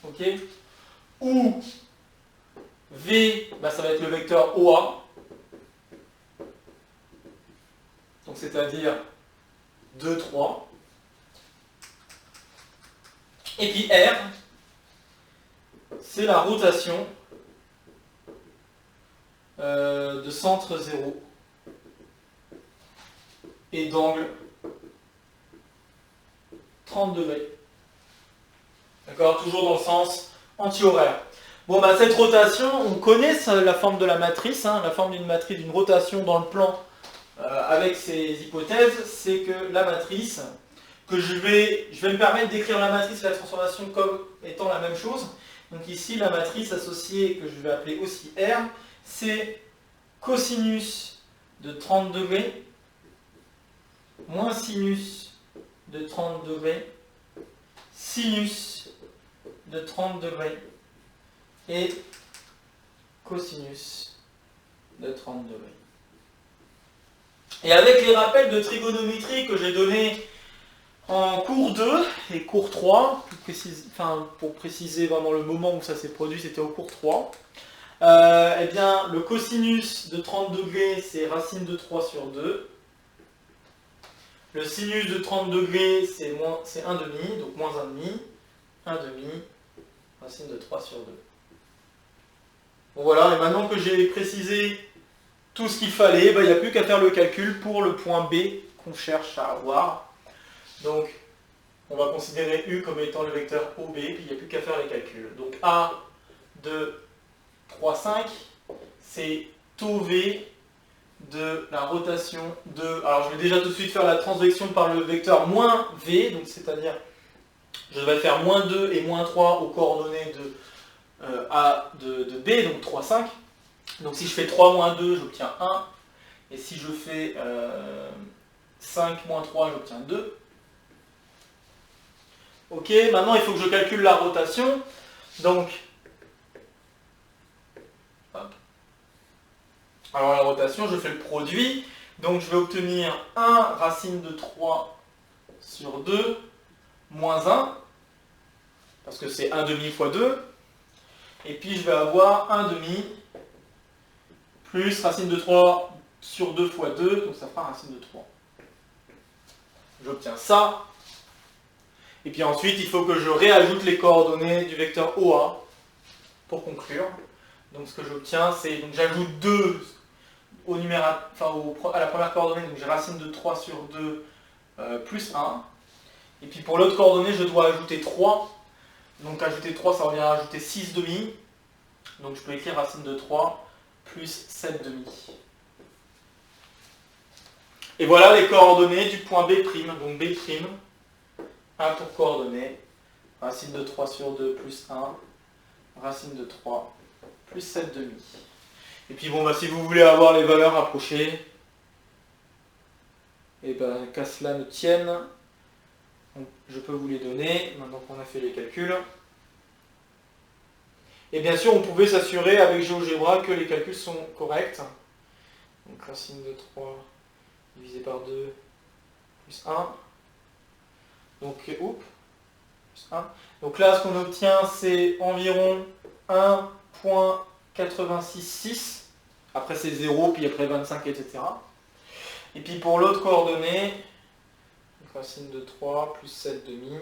Ok, où V, ça va être le vecteur OA, donc c'est-à-dire 2, 3, et puis R, c'est la rotation de centre 0 et d'angle 30 degrés. D'accord, toujours dans le sens anti-horaire. Bon, cette rotation, on connaît la forme de la matrice, hein, la forme d'une matrice, d'une rotation dans le plan avec ces hypothèses, c'est que la matrice, que je vais me permettre d'écrire la matrice et la transformation comme étant la même chose. Donc ici, la matrice associée, que je vais appeler aussi R, c'est cosinus de 30 degrés moins sinus de 30 degrés, sinus de 30 degrés et cosinus de 30 degrés. Et avec les rappels de trigonométrie que j'ai donnés en cours 2 et cours 3, pour préciser vraiment le moment où ça s'est produit, c'était au cours 3, eh bien, le cosinus de 30 degrés, c'est racine de 3 sur 2. Le sinus de 30 degrés, c'est 1,5, donc moins 1,5. 1,5, racine de 3 sur 2. Bon, voilà, et maintenant que j'ai précisé tout ce qu'il fallait, il n'y a plus qu'à faire le calcul pour le point B qu'on cherche à avoir. Donc, on va considérer U comme étant le vecteur OB, puis il n'y a plus qu'à faire les calculs. Donc A de 3, 5, c'est taux V de la rotation de... Alors je vais déjà tout de suite faire la transvection par le vecteur moins V, donc c'est-à-dire je vais faire moins 2 et moins 3 aux coordonnées de, de B, donc 3, 5. Donc si je fais 3 moins 2, j'obtiens 1. Et si je fais 5 moins 3, j'obtiens 2. Ok, maintenant il faut que je calcule la rotation. Donc, hop. Alors la rotation, je fais le produit. Donc je vais obtenir 1 racine de 3 sur 2 moins 1. Parce que c'est 1 demi fois 2. Et puis je vais avoir 1 demi plus racine de 3 sur 2 fois 2. Donc ça fera racine de 3. J'obtiens ça. Et puis ensuite, il faut que je réajoute les coordonnées du vecteur OA pour conclure. Donc ce que j'obtiens, c'est, donc j'ajoute 2 au à la première coordonnée, donc j'ai racine de 3 sur 2 plus 1. Et puis pour l'autre coordonnée, je dois ajouter 3. Donc ajouter 3, ça revient à ajouter 6 demi. Donc je peux écrire racine de 3 plus 7 demi. Et voilà les coordonnées du point B'. Donc B'. 1 pour coordonnées, racine de 3 sur 2 plus 1, racine de 3 plus 7 demi. Et puis bon, si vous voulez avoir les valeurs rapprochées, et qu'à cela ne tienne, je peux vous les donner, maintenant qu'on a fait les calculs. Et bien sûr, on pouvait s'assurer avec GeoGebra que les calculs sont corrects. Donc racine de 3 divisé par 2 plus 1. Donc, plus 1. Donc là, ce qu'on obtient, c'est environ 1,866. Après, c'est 0, puis après 25, etc. Et puis pour l'autre coordonnée, racine de 3 plus 7 demi,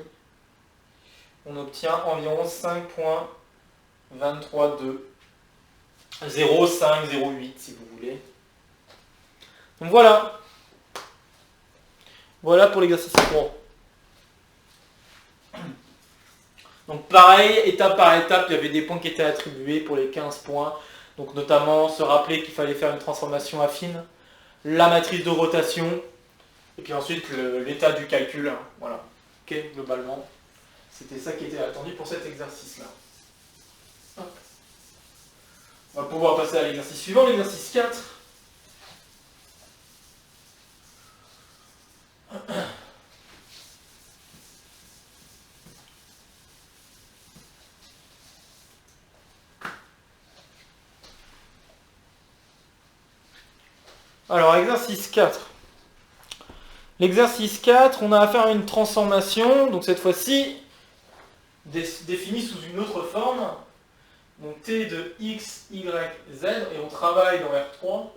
on obtient environ 5,232. 0,508 si vous voulez. Donc voilà. Voilà pour l'exercice 3. Donc pareil, étape par étape, il y avait des points qui étaient attribués pour les 15 points. Donc notamment se rappeler qu'il fallait faire une transformation affine, la matrice de rotation, et puis ensuite l'état du calcul. Voilà, ok, globalement. C'était ça qui était attendu pour cet exercice-là. On va pouvoir passer à l'exercice suivant, l'exercice 4. Alors, exercice 4. L'exercice 4, on a affaire à une transformation, donc cette fois-ci, définie sous une autre forme. Donc t de x, y, z, et on travaille dans R3,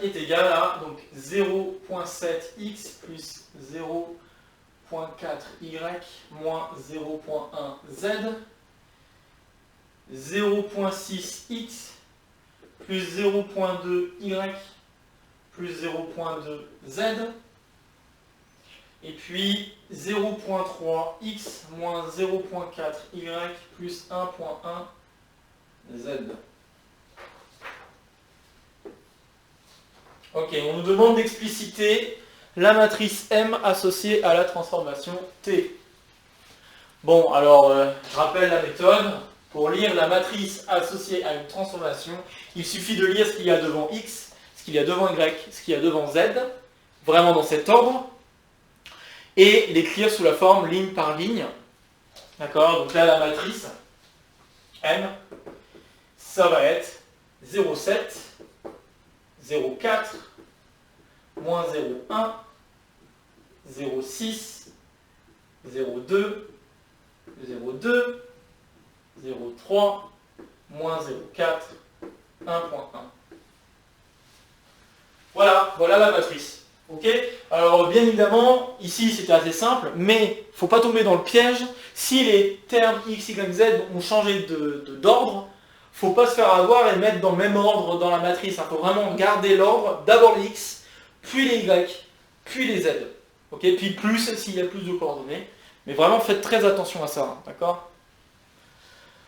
est égal à donc 0,7x plus 0,4y moins 0,1z, 0,6x plus 0,2y plus 0,2z, et puis 0,3x moins 0,4y plus 1,1z. Ok, on nous demande d'expliciter la matrice M associée à la transformation T. Bon, alors, je rappelle la méthode. Pour lire la matrice associée à une transformation, il suffit de lire ce qu'il y a devant X, ce qu'il y a devant Y, ce qu'il y a devant Z, vraiment dans cet ordre, et l'écrire sous la forme ligne par ligne. D'accord? Donc là, la matrice M, ça va être 0,7, 0,4, moins 0,1, 0,6, 0,2, 0,2, 0,3, moins 0,4, 1,1. Voilà, voilà la matrice. Ok? Alors bien évidemment, ici c'était assez simple, mais il ne faut pas tomber dans le piège. Si les termes x, y, z ont changé d'ordre, il faut pas se faire avoir et mettre dans le même ordre dans la matrice. Il faut vraiment garder l'ordre, d'abord les x, puis les y, puis les z. Ok, puis plus s'il y a plus de coordonnées. Mais vraiment faites très attention à ça, hein, d'accord?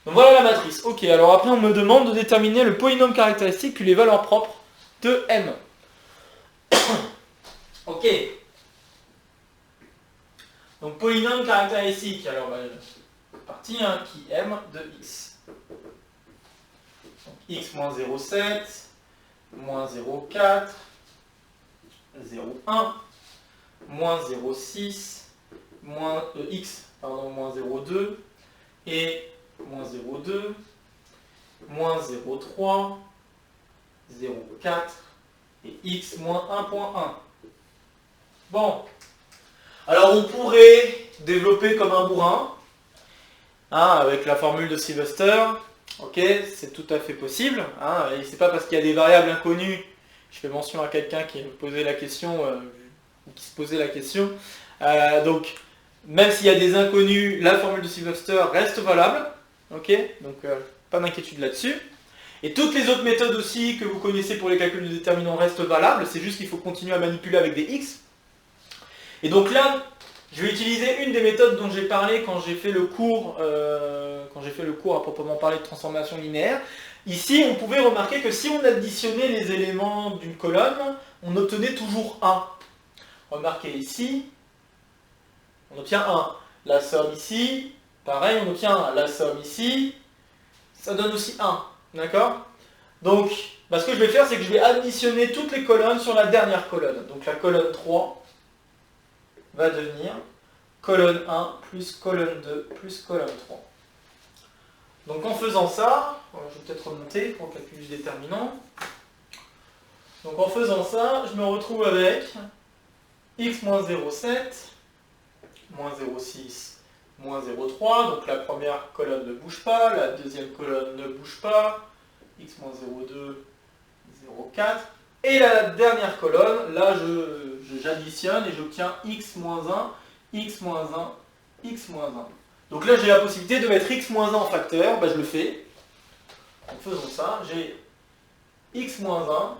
Donc voilà la matrice. Ok, alors après on me demande de déterminer le polynôme caractéristique puis les valeurs propres de M. Ok. Donc polynôme caractéristique, alors partie 1 qui M de x. Donc x moins 0,7, moins 0,4, 0,1, moins 0,6, x, pardon, moins 0,2, et moins 0,2, moins 0,3, 0,4, et x moins 1,1. Bon. Alors on pourrait développer comme un bourrin, hein, avec la formule de Sylvester. Ok, c'est tout à fait possible. Hein, et c'est pas parce qu'il y a des variables inconnues, je fais mention à quelqu'un qui me posait la question, ou qui se posait la question. Donc, même s'il y a des inconnus, la formule de Sylvester reste valable. Ok, donc pas d'inquiétude là-dessus. Et toutes les autres méthodes aussi que vous connaissez pour les calculs de déterminants restent valables. C'est juste qu'il faut continuer à manipuler avec des x. Et donc là, je vais utiliser une des méthodes dont j'ai parlé quand j'ai fait le cours, à proprement parler de transformation linéaire. Ici, on pouvait remarquer que si on additionnait les éléments d'une colonne, on obtenait toujours 1. Remarquez ici, on obtient 1. La somme ici, pareil, on obtient 1. La somme ici, ça donne aussi 1. D'accord? Donc, ce que je vais faire, c'est que je vais additionner toutes les colonnes sur la dernière colonne. Donc la colonne 3 va devenir colonne 1 plus colonne 2 plus colonne 3. Donc en faisant ça, je vais peut-être remonter pour le calcul du déterminant. Donc en faisant ça, je me retrouve avec x moins 0,7, moins 0,6, moins 0,3. Donc la première colonne ne bouge pas, la deuxième colonne ne bouge pas, x moins 0,2, 0,4. Et la dernière colonne, là j'additionne et j'obtiens x moins 1, x moins 1, x moins 1. Donc là j'ai la possibilité de mettre x moins 1 en facteur, je le fais. En faisant ça, j'ai x moins 1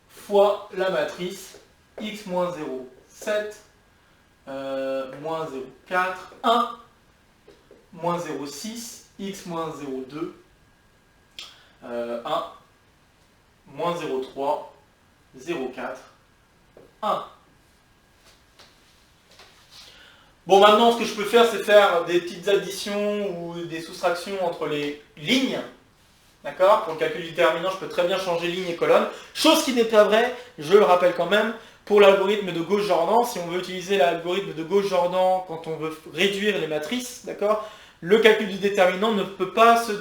fois la matrice x moins 0,7, moins 0,4, 1, moins 0,6, x moins 0,2, 1, moins 0,3, 0,4, 1. Bon, maintenant, ce que je peux faire, c'est faire des petites additions ou des soustractions entre les lignes. D'accord? Pour le calcul du déterminant, je peux très bien changer ligne et colonne. Chose qui n'est pas vraie, je le rappelle quand même, pour l'algorithme de Gauss-Jordan. Si on veut utiliser l'algorithme de Gauss-Jordan quand on veut réduire les matrices, d'accord? Le calcul du déterminant ne peut pas se...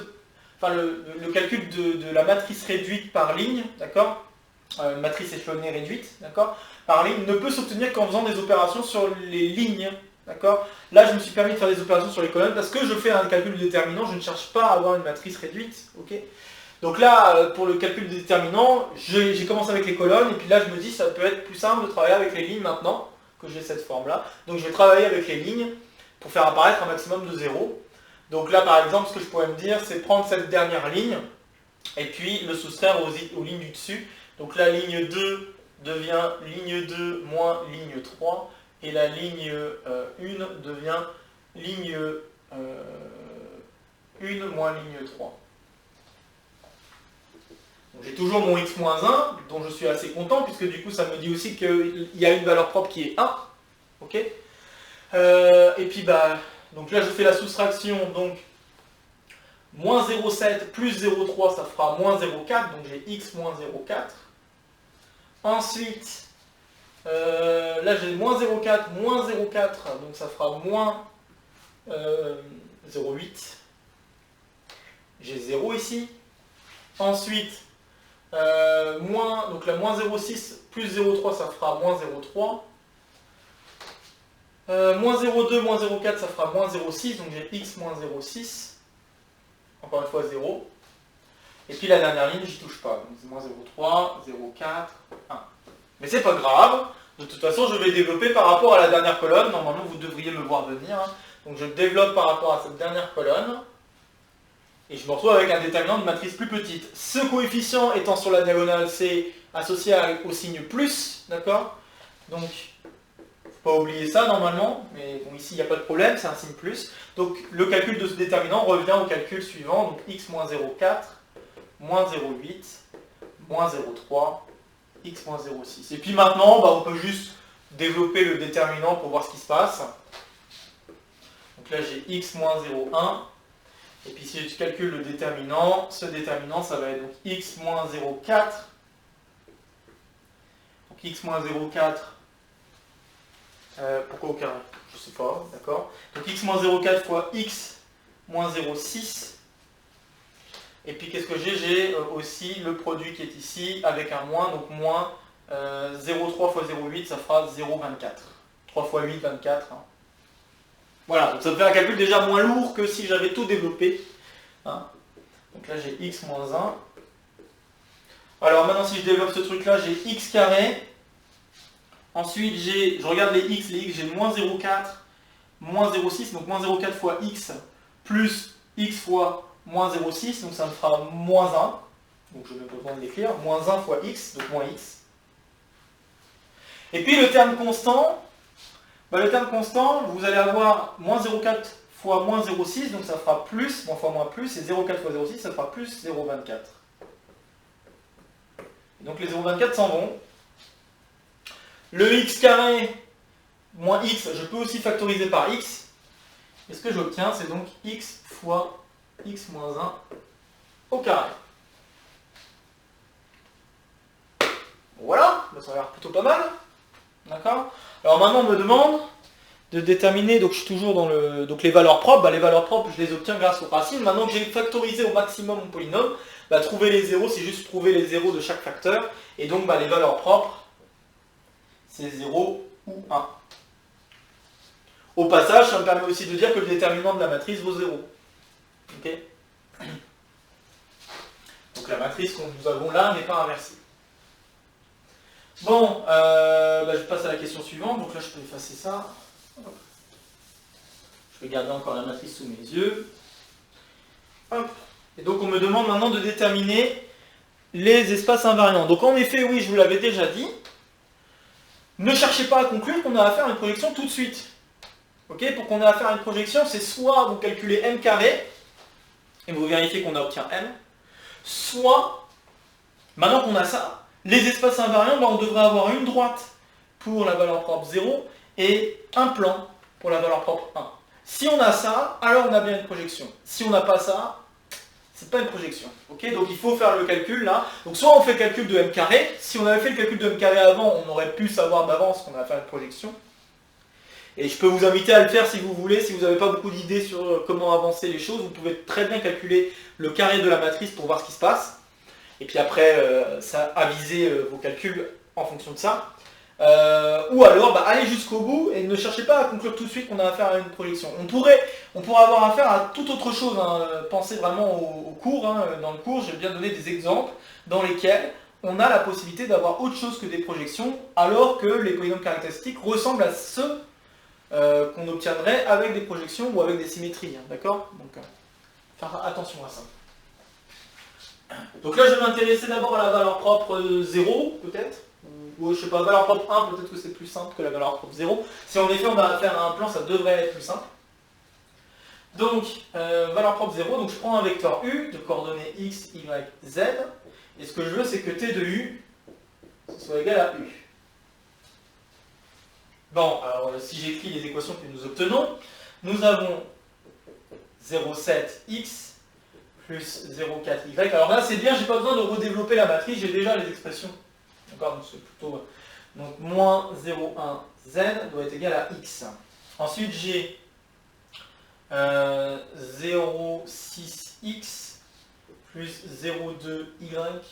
Enfin, le calcul de la matrice réduite par ligne, d'accord? Matrice échelonnée réduite, d'accord? Par ligne, ne peut s'obtenir qu'en faisant des opérations sur les lignes, d'accord? Là, je me suis permis de faire des opérations sur les colonnes parce que je fais un calcul de déterminant, je ne cherche pas à avoir une matrice réduite, ok? Donc là, pour le calcul de déterminant, j'ai commencé avec les colonnes, et puis là, je me dis, ça peut être plus simple de travailler avec les lignes maintenant, que j'ai cette forme-là. Donc je vais travailler avec les lignes pour faire apparaître un maximum de 0. Donc là, par exemple, ce que je pourrais me dire, c'est prendre cette dernière ligne, et puis le soustraire aux lignes du dessus. Donc la ligne 2 devient ligne 2 moins ligne 3, et la ligne 1 devient ligne 1 moins ligne 3. J'ai toujours mon x-1, dont je suis assez content, puisque du coup ça me dit aussi qu'il y a une valeur propre qui est 1. Ok, et puis donc là je fais la soustraction, donc moins 0,7 plus 0,3 ça fera moins 0,4, donc j'ai x moins 0,4. Ensuite, là j'ai moins 0,4 moins 0,4, donc ça fera moins 0,8. J'ai 0 ici. Ensuite, donc la moins 0,6 plus 0,3 ça fera moins 0,3. Moins 0,2 moins 0,4 ça fera moins 0,6, donc j'ai x moins 0,6. Encore une fois 0. Et puis la dernière ligne, j'y touche pas. Donc c'est moins 0,3, 0,4, 1. Mais c'est pas grave. De toute façon, je vais développer par rapport à la dernière colonne. Normalement, vous devriez me voir venir. Donc je développe par rapport à cette dernière colonne. Et je me retrouve avec un déterminant de matrice plus petite. Ce coefficient étant sur la diagonale, c'est associé au signe plus, d'accord? Donc, faut pas oublier ça normalement, mais bon, ici il n'y a pas de problème, c'est un signe plus. Donc le calcul de ce déterminant revient au calcul suivant, donc x-0,4, moins 0,8, moins 0,3, x-0,6. Et puis maintenant, bah, on peut juste développer le déterminant pour voir ce qui se passe. Donc là j'ai x-0,1. Et puis si je calcule le déterminant, ce déterminant, ça va être donc x-0,4. Donc x-0,4, pourquoi au carré? Je sais pas, d'accord. Donc x-0,4 fois x-0,6. Et puis qu'est-ce que j'ai? J'ai aussi le produit qui est ici avec un moins, donc moins 0,3 fois 0,8, ça fera 0,24. 3 fois 8, 24. Hein. Voilà, donc ça me fait un calcul déjà moins lourd que si j'avais tout développé. Hein. Donc là j'ai x moins 1. Alors maintenant si je développe ce truc là, j'ai x carré. Ensuite je regarde les x, j'ai moins 0,4, moins 0,6, donc moins 0,4 fois x plus x fois moins 0,6, donc ça me fera moins 1. Donc je n'ai pas besoin de l'écrire, moins 1 fois x, donc moins x. Et puis le terme constant, vous allez avoir moins 0,4 fois moins 0,6, donc ça fera plus, moins fois moins plus, et 0,4 fois 0,6, ça fera plus 0,24. Donc les 0,24 s'en vont. Le x carré moins x, je peux aussi factoriser par x. Et ce que j'obtiens, c'est donc x fois x moins 1 au carré. Voilà, ça a l'air plutôt pas mal. D'accord? Alors maintenant, on me demande de déterminer, donc je suis toujours dans les valeurs propres. Les valeurs propres, je les obtiens grâce aux racines. Maintenant que j'ai factorisé au maximum mon polynôme, trouver les zéros, c'est juste trouver les zéros de chaque facteur. Et donc les valeurs propres, c'est 0 ou 1. Au passage, ça me permet aussi de dire que le déterminant de la matrice vaut 0. Ok? Donc la matrice que nous avons là n'est pas inversée. Bon, je passe à la question suivante. Donc là, je peux effacer ça. Je vais garder encore la matrice sous mes yeux. Hop. Et donc on me demande maintenant de déterminer les espaces invariants. Donc en effet, oui, je vous l'avais déjà dit. Ne cherchez pas à conclure qu'on a affaire à une projection tout de suite. Okay, pour qu'on ait affaire à une projection, c'est soit vous calculez m carré, et vous vérifiez qu'on obtient m, soit, maintenant qu'on a ça, les espaces invariants, on devrait avoir une droite pour la valeur propre 0 et un plan pour la valeur propre 1. Si on a ça, alors on a bien une projection. Si on n'a pas ça, c'est pas une projection. Okay, donc il faut faire le calcul là. Donc soit on fait le calcul de m carré, si on avait fait le calcul de m carré avant, on aurait pu savoir d'avance qu'on a fait une projection. Et je peux vous inviter à le faire si vous voulez, si vous n'avez pas beaucoup d'idées sur comment avancer les choses, vous pouvez très bien calculer le carré de la matrice pour voir ce qui se passe. Et puis après, aviser vos calculs en fonction de ça. Ou alors, allez jusqu'au bout et ne cherchez pas à conclure tout de suite qu'on a affaire à une projection. On pourrait avoir affaire à toute autre chose. Hein. Pensez vraiment au cours. Hein. Dans le cours, j'ai bien donné des exemples dans lesquels on a la possibilité d'avoir autre chose que des projections, alors que les polynômes caractéristiques ressemblent à ceux qu'on obtiendrait avec des projections ou avec des symétries, hein, d'accord? Donc, faire attention à ça. Donc là, je vais m'intéresser d'abord à la valeur propre 0, peut-être. Ou je sais pas, valeur propre 1, peut-être que c'est plus simple que la valeur propre 0. Si en effet on a affaire à un plan, ça devrait être plus simple. Donc, valeur propre 0, donc je prends un vecteur u de coordonnées x, y, z. Et ce que je veux, c'est que t de u soit égal à u. Bon, alors si j'écris les équations que nous obtenons, nous avons 0,7x plus 0,4y. Alors là, c'est bien, j'ai pas besoin de redévelopper la matrice, j'ai déjà les expressions. D'accord, donc c'est plutôt... Donc, moins 0,1z doit être égal à x. Ensuite, j'ai 0,6x plus 0,2y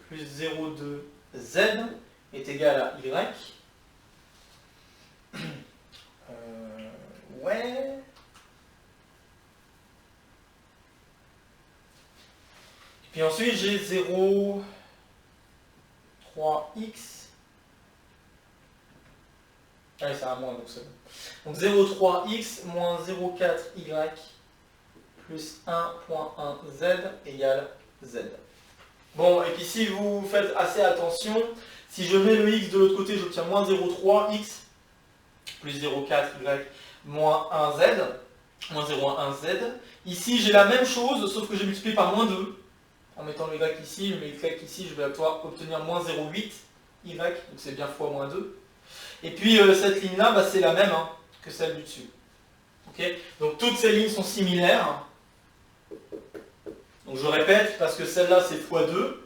plus 0,2z est égal à y. Ouais. Puis ensuite j'ai 0,3x. Allez, c'est à moins donc c'est bon. Donc 0,3x moins 0,4y plus 1.1z égale z. Bon, et puis si vous faites assez attention, si je mets le x de l'autre côté, j'obtiens moins 0,3x plus 0,4y moins 1z, moins 0,1z. Ici, j'ai la même chose, sauf que j'ai multiplié par moins 2. En mettant le y ici, je mets le y ici, je vais obtenir moins 0,8y, donc c'est bien fois moins 2. Et puis cette ligne-là, bah, c'est la même que celle du dessus. Okay, donc toutes ces lignes sont similaires. Donc je répète, parce que celle-là c'est x2.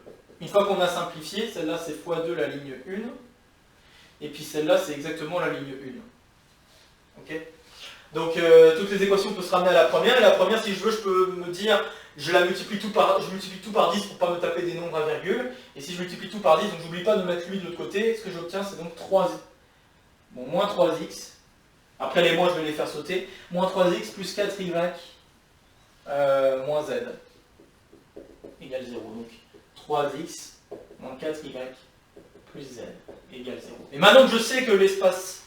Une fois qu'on a simplifié, celle-là c'est x2 la ligne 1. Et puis celle-là c'est exactement la ligne 1. Okay, donc toutes les équations peuvent se ramener à la première. Et la première, si je veux, je peux me dire, je multiplie tout par 10 pour ne pas me taper des nombres à virgule. Et si je multiplie tout par 10, donc j'oublie pas de mettre lui de l'autre côté, ce que j'obtiens c'est donc 3, bon, moins 3x. Après les mois, je vais les faire sauter. Moins 3x plus 4y moins z égale 0. Donc 3x moins 4y plus z égale 0. Et maintenant que je sais que l'espace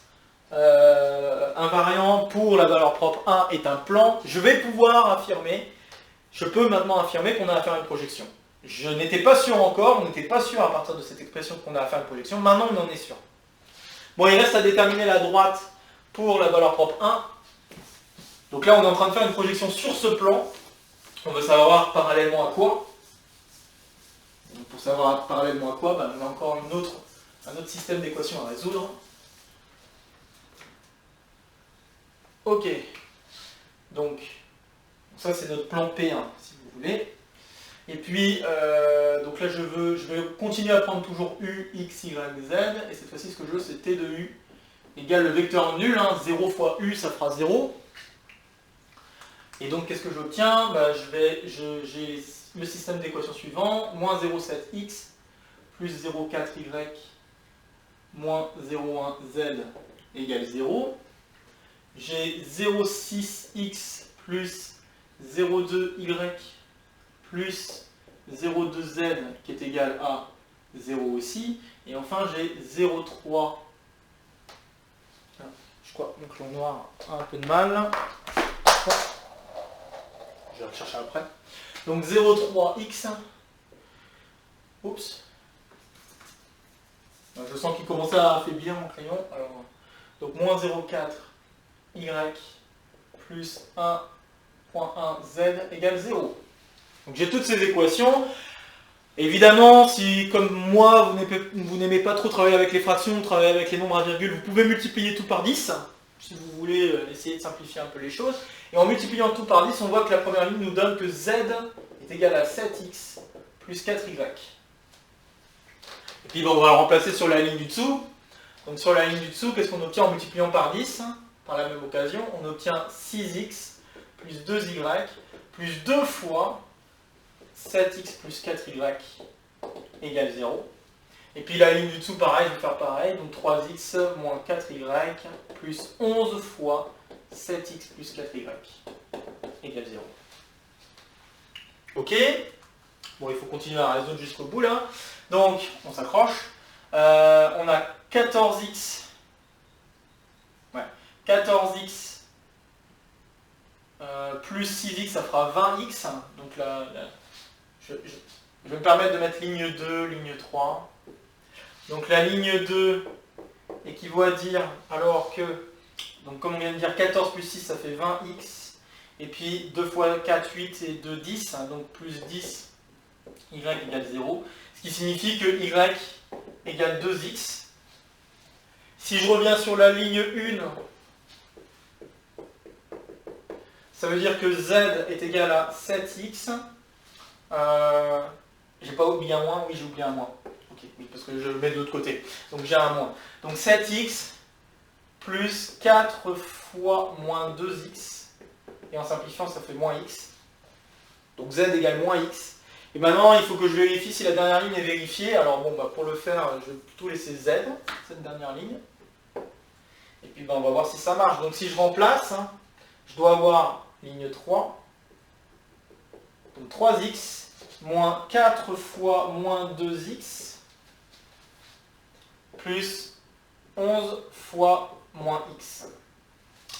invariant pour la valeur propre 1 est un plan, je vais pouvoir affirmer, je peux maintenant affirmer qu'on a affaire à une projection. Je n'étais pas sûr encore, on n'était pas sûr à partir de cette expression qu'on a affaire à une projection. Maintenant, on en est sûr. Bon, il reste à déterminer la droite pour la valeur propre 1. Donc là, on est en train de faire une projection sur ce plan. On veut savoir parallèlement à quoi. Donc pour savoir parallèlement à quoi, ben, on a encore un autre système d'équations à résoudre. Ok. Donc, ça c'est notre plan P1, si vous voulez. Et puis, donc là je vais continuer à prendre toujours U, X, Y, Z. Et cette fois-ci, ce que je veux, c'est T de U égale le vecteur nul, 0 fois U, ça fera 0. Et donc, qu'est-ce que j'obtiens? Bah, j'ai le système d'équation suivant, moins 0,7x plus 0,4y moins 0,1z égale 0. J'ai 0,6x plus 0,2y plus 0,2z qui est égal à 0 aussi. Et enfin, j'ai 0,3. Je crois que l'encre noir a un peu de mal. Je vais le chercher après. Donc 0,3x. Oups. Je sens qu'il commençait à affaiblir mon crayon. Alors, donc moins 0,4y plus 1,1z égale 0. Donc j'ai toutes ces équations. Évidemment, si comme moi, vous n'aimez pas trop travailler avec les fractions, travailler avec les nombres à virgule, vous pouvez multiplier tout par 10, si vous voulez essayer de simplifier un peu les choses. Et en multipliant tout par 10, on voit que la première ligne nous donne que z est égal à 7x plus 4y. Et puis on va le remplacer sur la ligne du dessous. Donc sur la ligne du dessous, qu'est-ce qu'on obtient en multipliant par 10? Par la même occasion, on obtient 6x plus 2y plus 2 fois 7x plus 4y égale 0. Et puis la ligne du dessous, pareil, je vais faire pareil. Donc 3x moins 4y plus 11 fois 7x plus 4y égale 0. Ok. Bon, il faut continuer à résoudre jusqu'au bout là. Donc, on s'accroche. On a 14x. Ouais. 14x plus 6x, ça fera 20x. Donc là, je vais me permettre de mettre ligne 2, ligne 3. Donc la ligne 2 équivaut à dire, alors que, donc comme on vient de dire, 14 plus 6, ça fait 20x. Et puis 2 fois 4, 8 et 2, 10. Donc plus 10, y égale 0. Ce qui signifie que y égale 2x. Si je reviens sur la ligne 1, ça veut dire que z est égal à 7x. J'ai pas oublié un moins? Oui, j'ai oublié un moins. Ok, oui, parce que je le mets de l'autre côté. Donc j'ai un moins. Donc 7x plus 4 fois moins 2x. Et en simplifiant, ça fait moins x. Donc z égale moins x. Et maintenant, il faut que je vérifie si la dernière ligne est vérifiée. Alors bon, bah, pour le faire, je vais plutôt laisser z, cette dernière ligne. Et puis bah, on va voir si ça marche. Donc si je remplace, je dois avoir ligne 3. Donc 3x moins 4 fois moins 2x plus 11 fois moins x.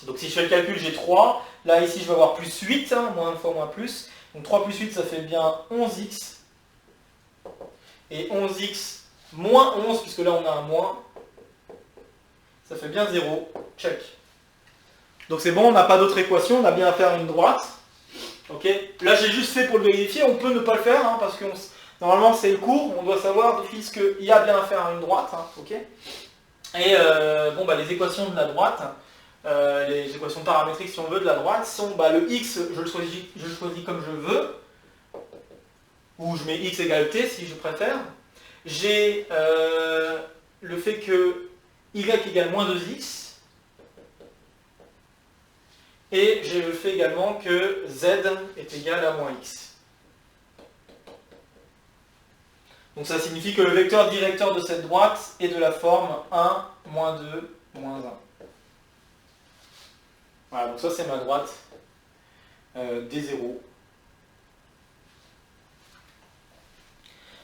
Donc si je fais le calcul, j'ai 3. Là, ici, je vais avoir plus 8, hein, moins 1 fois moins plus. Donc 3 plus 8, ça fait bien 11x. Et 11x moins 11, puisque là, on a un moins. Ça fait bien 0. Check. Donc c'est bon, on n'a pas d'autre équation, on a bien à faire une droite. Ok. Là, j'ai juste fait pour le vérifier. On peut ne pas le faire, hein, parce que normalement, c'est le cours. On doit savoir d'office qu'il y a bien à faire une droite. Hein, ok. Et bon, bah, les équations de la droite, les équations paramétriques, si on veut, de la droite, sont le x, je le choisis comme je veux, ou je mets x égale t si je préfère. J'ai le fait que y égale moins 2x, et j'ai le fait également que z est égal à moins x. Donc ça signifie que le vecteur directeur de cette droite est de la forme 1, moins 2, moins 1. Voilà, donc ça c'est ma droite D0.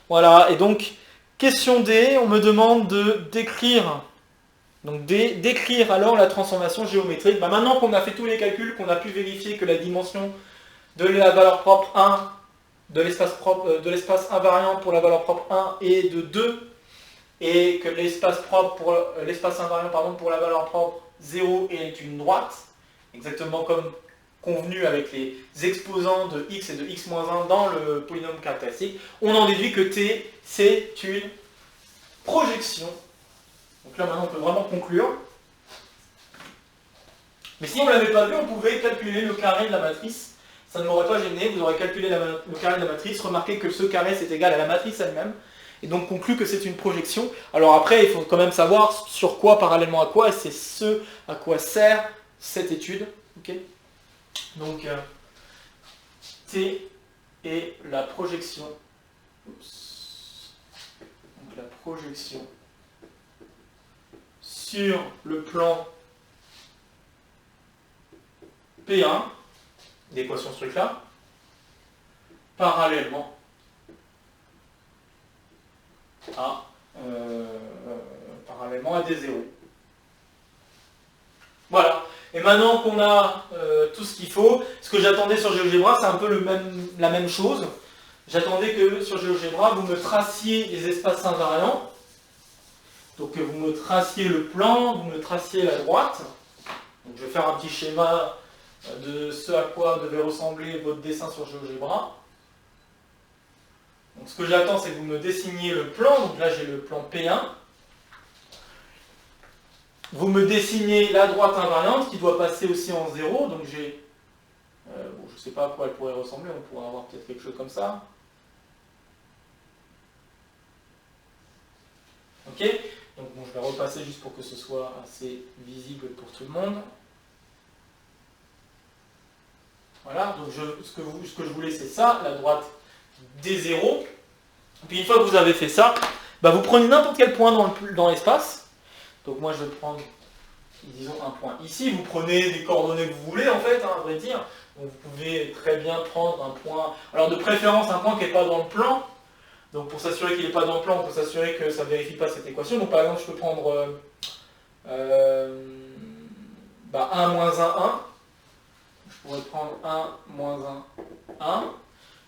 Voilà, et donc, question D, on me demande de décrire, donc décrire alors la transformation géométrique. Bah, maintenant qu'on a fait tous les calculs, qu'on a pu vérifier que la dimension de la valeur propre 1, de l'espace invariant pour la valeur propre 1 est de 2, et que l'espace invariant pour la valeur propre 0 est une droite, exactement comme convenu avec les exposants de x et de x-1 dans le polynôme caractéristique, on en déduit que t, c'est une projection. Donc là, maintenant, on peut vraiment conclure. Mais si on ne l'avait pas vu, on pouvait calculer le carré de la matrice. Ça ne m'aurait pas gêné, vous aurez calculé le carré de la matrice, remarquez que ce carré, c'est égal à la matrice elle-même, et donc conclut que c'est une projection. Alors après, il faut quand même savoir sur quoi, parallèlement à quoi, et c'est ce à quoi sert cette étude. Okay. Donc, T est la projection. Donc, la projection sur le plan P1, l'équation ce truc-là, parallèlement à D0. Voilà. Et maintenant qu'on a tout ce qu'il faut, ce que j'attendais sur GeoGebra, c'est un peu la même chose. J'attendais que sur GeoGebra, vous me traciez les espaces invariants. Donc que vous me traciez le plan, vous me traciez la droite. Donc je vais faire un petit schéma de ce à quoi devait ressembler votre dessin sur GeoGebra. Donc ce que j'attends, c'est que vous me dessiniez le plan. Donc là, j'ai le plan P1. Vous me dessinez la droite invariante qui doit passer aussi en 0. Donc j'ai... bon, je ne sais pas à quoi elle pourrait ressembler. On pourrait avoir peut-être quelque chose comme ça. Ok. Donc bon, je vais repasser juste pour que ce soit assez visible pour tout le monde. Voilà. Donc ce que je voulais, c'est ça, la droite D0. Puis une fois que vous avez fait ça, bah, vous prenez n'importe quel point dans l'espace. Donc moi je vais prendre, disons, un point ici. Vous prenez des coordonnées que vous voulez en fait, hein, à vrai dire. Donc vous pouvez très bien prendre un point, alors de préférence un point qui n'est pas dans le plan. Donc pour s'assurer qu'il n'est pas dans le plan, on peut s'assurer que ça ne vérifie pas cette équation. Donc par exemple je peux prendre 1 moins 1, 1. Je pourrais prendre 1 moins 1, 1.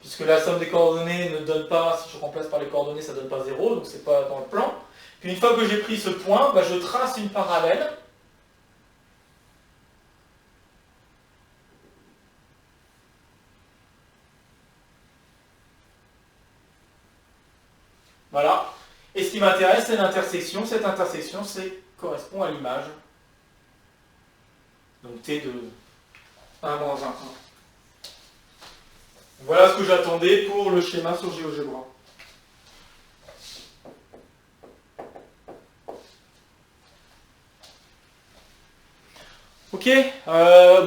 Puisque la somme des coordonnées ne donne pas, si je remplace par les coordonnées, ça ne donne pas 0, donc c'est pas dans le plan. Puis une fois que j'ai pris ce point, bah, je trace une parallèle. Voilà. Et ce qui m'intéresse, c'est l'intersection. Cette intersection, correspond à l'image. Donc T de 1 moins 1. Voilà ce que j'attendais pour le schéma sur GeoGebra. Ok,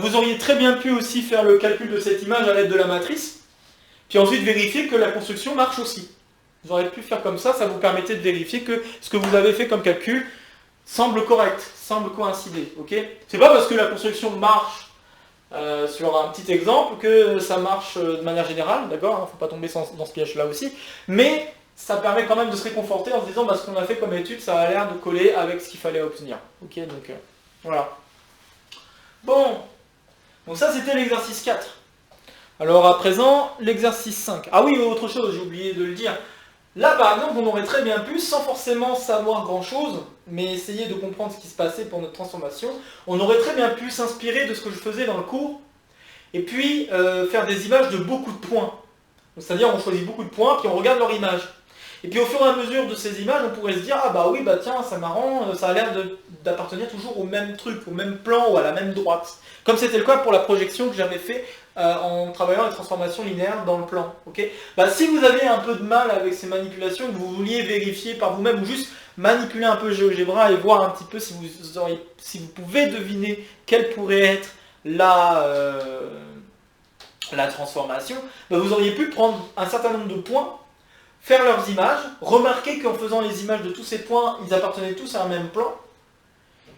vous auriez très bien pu aussi faire le calcul de cette image à l'aide de la matrice, puis ensuite vérifier que la construction marche aussi. Vous auriez pu faire comme ça vous permettait de vérifier que ce que vous avez fait comme calcul semble correct, semble coïncider. Okay, c'est pas parce que la construction marche sur un petit exemple que ça marche de manière générale, d'accord, il ne faut pas tomber dans ce piège-là aussi, mais ça permet quand même de se réconforter en se disant ce qu'on a fait comme étude, ça a l'air de coller avec ce qu'il fallait obtenir. Ok, donc voilà. Bon, donc ça c'était l'exercice 4. Alors à présent, l'exercice 5. Ah oui, autre chose, j'ai oublié de le dire. Là par exemple, on aurait très bien pu, sans forcément savoir grand chose, mais essayer de comprendre ce qui se passait pour notre transformation, on aurait très bien pu s'inspirer de ce que je faisais dans le cours, et puis faire des images de beaucoup de points. C'est-à-dire on choisit beaucoup de points, puis on regarde leur image. Et puis au fur et à mesure de ces images, on pourrait se dire, ah bah oui, bah tiens, c'est marrant, ça a l'air d'appartenir toujours au même truc, au même plan ou à la même droite. Comme c'était le cas pour la projection que j'avais fait en travaillant les transformations linéaires dans le plan. Okay, bah, si vous avez un peu de mal avec ces manipulations, que vous vouliez vérifier par vous-même ou juste manipuler un peu GeoGebra et voir un petit peu si vous pouvez deviner quelle pourrait être la transformation, bah, vous auriez pu prendre un certain nombre de points, faire leurs images, remarquer qu'en faisant les images de tous ces points, ils appartenaient tous à un même plan,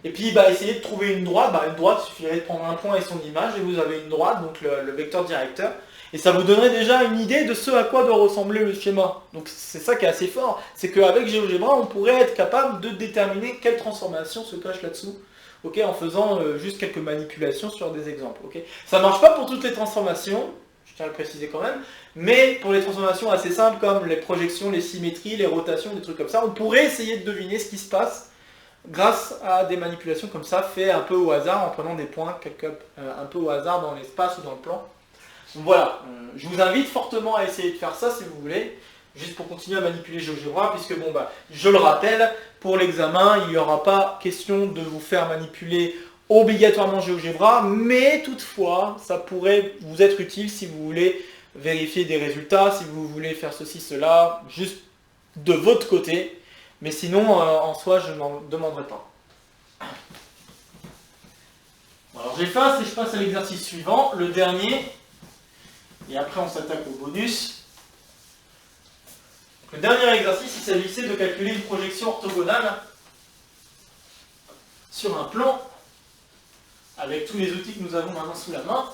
et puis bah, essayer de trouver une droite. Bah, une droite, il suffirait de prendre un point et son image, et vous avez une droite, donc le vecteur directeur, et ça vous donnerait déjà une idée de ce à quoi doit ressembler le schéma. Donc c'est ça qui est assez fort, c'est qu'avec GeoGebra, on pourrait être capable de déterminer quelle transformation se cache là-dessous. Okay, en faisant juste quelques manipulations sur des exemples. Okay, ça ne marche pas pour toutes les transformations, je tiens à le préciser quand même, mais pour les transformations assez simples comme les projections, les symétries, les rotations, des trucs comme ça, on pourrait essayer de deviner ce qui se passe grâce à des manipulations comme ça, faites un peu au hasard, en prenant des points un peu au hasard dans l'espace ou dans le plan. Donc voilà, je vous invite fortement à essayer de faire ça si vous voulez, juste pour continuer à manipuler GeoGebra, puisque bon bah, je le rappelle, pour l'examen, il n'y aura pas question de vous faire manipuler obligatoirement GeoGebra, mais toutefois, ça pourrait vous être utile si vous voulez vérifier des résultats, si vous voulez faire ceci, cela, juste de votre côté, mais sinon, en soi, je n'en demanderai pas. Alors j'efface et je passe à l'exercice suivant, le dernier, et après on s'attaque au bonus. Le dernier exercice, il s'agissait de calculer une projection orthogonale sur un plan avec tous les outils que nous avons maintenant sous la main.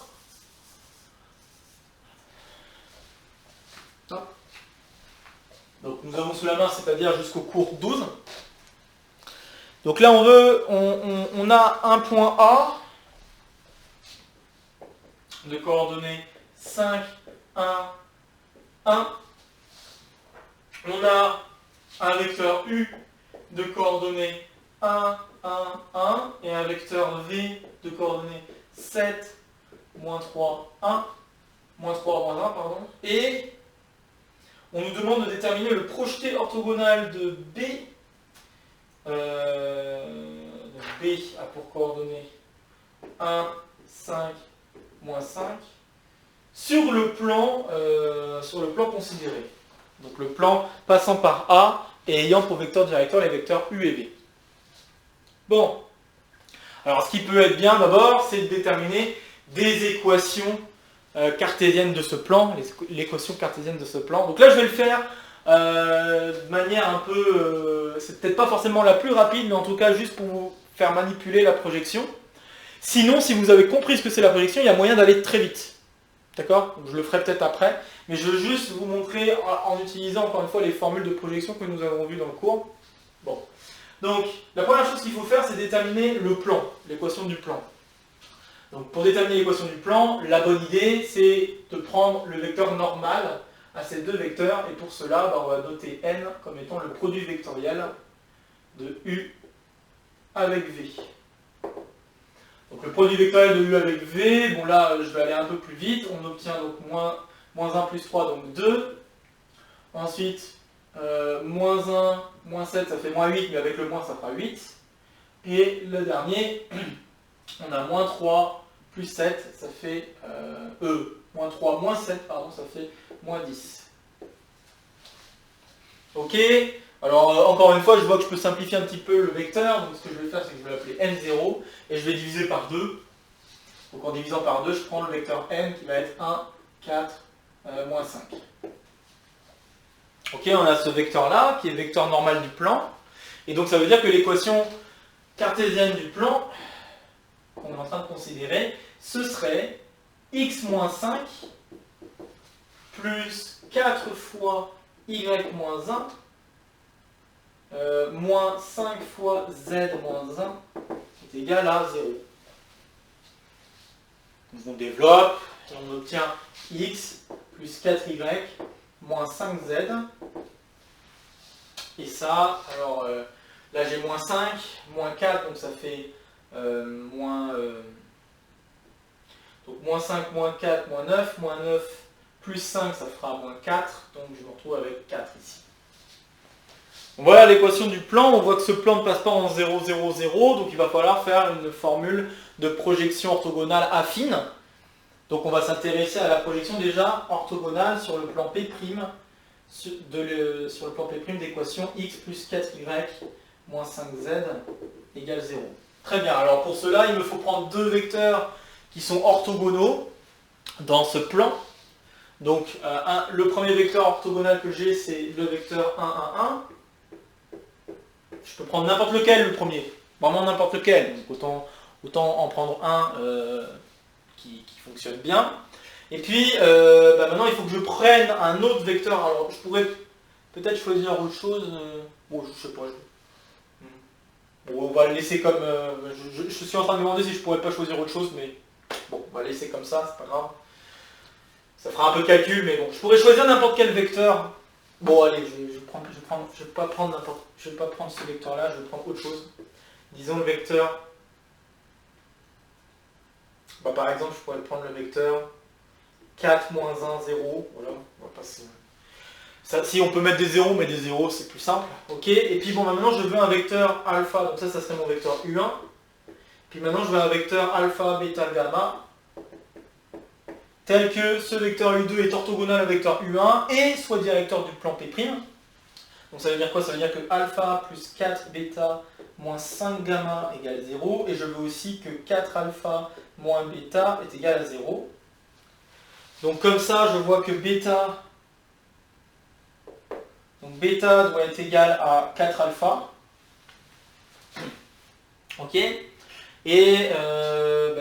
Donc nous avons sous la main, c'est-à-dire jusqu'au cours 12. Donc là on a un point A de coordonnées 5, 1, 1. On a un vecteur U de coordonnées 1, 1, 1 et un vecteur V de coordonnées 7, moins 3, 1, moins 3, moins 1, pardon. Et on nous demande de déterminer le projeté orthogonal de B. Donc B a pour coordonnées 1, 5, moins 5 sur le plan considéré. Donc le plan passant par A et ayant pour vecteur directeur les vecteurs U et V. Bon, alors ce qui peut être bien d'abord, c'est de déterminer des équations cartésiennes de ce plan, l'équation cartésienne de ce plan. Donc là je vais le faire de manière un peu, c'est peut-être pas forcément la plus rapide, mais en tout cas juste pour vous faire manipuler la projection. Sinon, si vous avez compris ce que c'est la projection, il y a moyen d'aller très vite. D'accord? Je le ferai peut-être après, mais je veux juste vous montrer en utilisant encore une fois les formules de projection que nous avons vues dans le cours. Bon. Donc, la première chose qu'il faut faire, c'est déterminer le plan, l'équation du plan. Donc, pour déterminer l'équation du plan, la bonne idée, c'est de prendre le vecteur normal à ces deux vecteurs, et pour cela, on va noter n comme étant le produit vectoriel de U avec V. Donc le produit vectoriel de U avec V, bon là je vais aller un peu plus vite, on obtient donc moins 1 plus 3, donc 2. Ensuite, moins 1, moins 7, ça fait moins 8, mais avec le moins ça fera 8. Et le dernier, on a moins 3 plus 7, ça fait moins 3, moins 7, pardon, ça fait moins 10. Ok, alors encore une fois, je vois que je peux simplifier un petit peu le vecteur, donc ce que je vais faire, c'est que je vais l'appeler n0, et je vais diviser par 2. Donc en divisant par 2, je prends le vecteur n qui va être 1, 4, moins 5. Ok, on a ce vecteur-là, qui est le vecteur normal du plan, et donc ça veut dire que l'équation cartésienne du plan, qu'on est en train de considérer, ce serait x moins 5 plus 4 fois y moins 1 moins 5 fois z moins 1 est égal à 0. On développe et on obtient x plus 4y moins 5z. Et ça, alors là j'ai moins 5, moins 4, donc ça fait donc moins 5, moins 4, moins 9 plus 5, ça fera moins 4, donc je me retrouve avec 4 ici. Voilà l'équation du plan, on voit que ce plan ne passe pas en 0, 0, 0, donc il va falloir faire une formule de projection orthogonale affine. Donc on va s'intéresser à la projection déjà orthogonale sur le plan P', sur le plan P' d'équation x plus 4y moins 5z égale 0. Très bien, alors pour cela il me faut prendre deux vecteurs qui sont orthogonaux dans ce plan. Donc le premier vecteur orthogonal que j'ai, c'est le vecteur 1, 1, 1. Je peux prendre n'importe lequel le premier, vraiment n'importe lequel, donc autant en prendre un qui fonctionne bien. Et puis maintenant il faut que je prenne un autre vecteur. Alors je pourrais peut-être choisir autre chose, bon je sais pas. Bon, on va le laisser comme, je suis en train de me demander si je pourrais pas choisir autre chose, mais bon, on va laisser comme ça, c'est pas grave. Ça fera un peu de calcul, mais bon, je pourrais choisir n'importe quel vecteur. Bon, allez, je vais pas prendre ce vecteur-là, je vais prendre autre chose. Disons le vecteur. Bah, par exemple, je pourrais prendre le vecteur 4, moins 1, 0. Voilà, on va passer. Ça, si on peut mettre des zéros, mais des zéros, c'est plus simple. Ok. Et puis bon, maintenant, je veux un vecteur alpha, donc ça serait mon vecteur U1. Puis maintenant, je veux un vecteur alpha, bêta, gamma, tel que ce vecteur U2 est orthogonal au vecteur U1 et soit directeur du plan P'. Donc ça veut dire quoi? Ça veut dire que alpha plus 4 bêta moins 5 gamma égale 0. Et je veux aussi que 4 alpha moins bêta est égal à 0. Donc comme ça, je vois que bêta doit être égal à 4 alpha. Ok. Et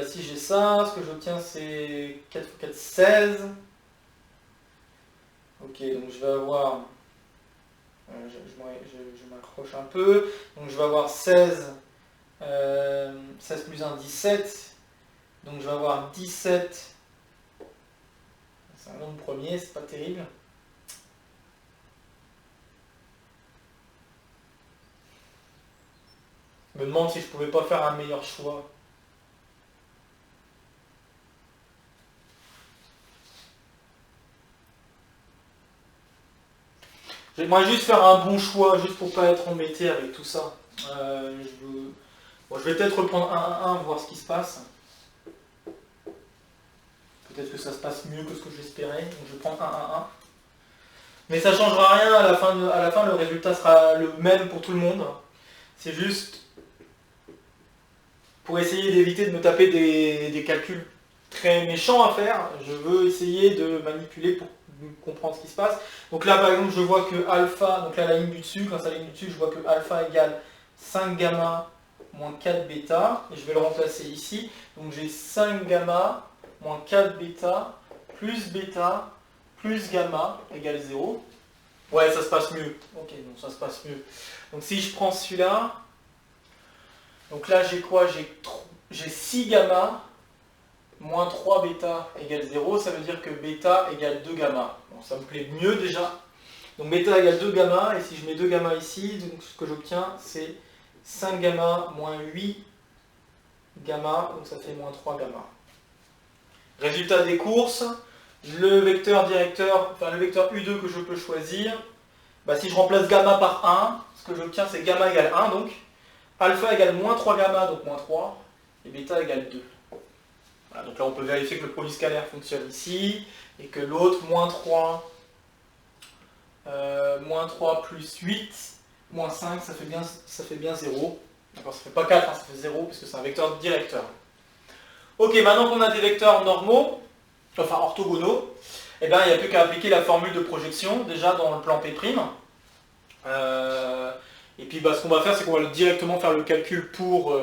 si j'ai ça, ce que j'obtiens c'est 4 x 4, 16. Ok, donc je vais avoir... je m'accroche un peu. Donc je vais avoir 16. 16 plus 1, 17. Donc je vais avoir 17. C'est un nombre premier, c'est pas terrible. Je me demande si je pouvais pas faire un meilleur choix. J'aimerais juste faire un bon choix, juste pour pas être embêté avec tout ça. Je vais peut-être reprendre 1, 1, 1, voir ce qui se passe. Peut-être que ça se passe mieux que ce que j'espérais. Donc je vais prendre 1, 1, 1. Mais ça ne changera rien, à la fin le résultat sera le même pour tout le monde. C'est juste pour essayer d'éviter de me taper des calculs très méchants à faire. Je veux essayer de manipuler pour comprendre ce qui se passe. Donc là par exemple je vois que alpha, donc là la ligne du dessus, grâce à la ligne du dessus, je vois que alpha égale 5 gamma moins 4 bêta, et je vais le remplacer ici. Donc j'ai 5 gamma moins 4 bêta plus gamma égale 0. Ouais, ça se passe mieux. Ok, donc ça se passe mieux. Donc si je prends celui-là, donc là j'ai quoi? J'ai 6 gamma moins 3 bêta égale 0, ça veut dire que bêta égale 2 gamma. Bon, ça me plaît mieux déjà. Donc bêta égale 2 gamma, et si je mets 2 gamma ici, donc ce que j'obtiens c'est 5 gamma moins 8 gamma, donc ça fait moins 3 gamma. Résultat des courses, le vecteur directeur, enfin le vecteur U2 que je peux choisir, si je remplace gamma par 1, ce que j'obtiens c'est gamma égale 1, donc alpha égale moins 3 gamma, donc moins 3, et bêta égale 2. Voilà, donc là on peut vérifier que le produit scalaire fonctionne ici, et que l'autre, moins 3 plus 8, moins 5, ça fait bien 0. D'accord, ça fait pas 4, hein, ça fait 0, parce que c'est un vecteur directeur. Ok, maintenant qu'on a des vecteurs normaux, enfin orthogonaux, il n'y a plus qu'à appliquer la formule de projection, déjà dans le plan P'. Et puis ce qu'on va faire, c'est qu'on va directement faire le calcul pour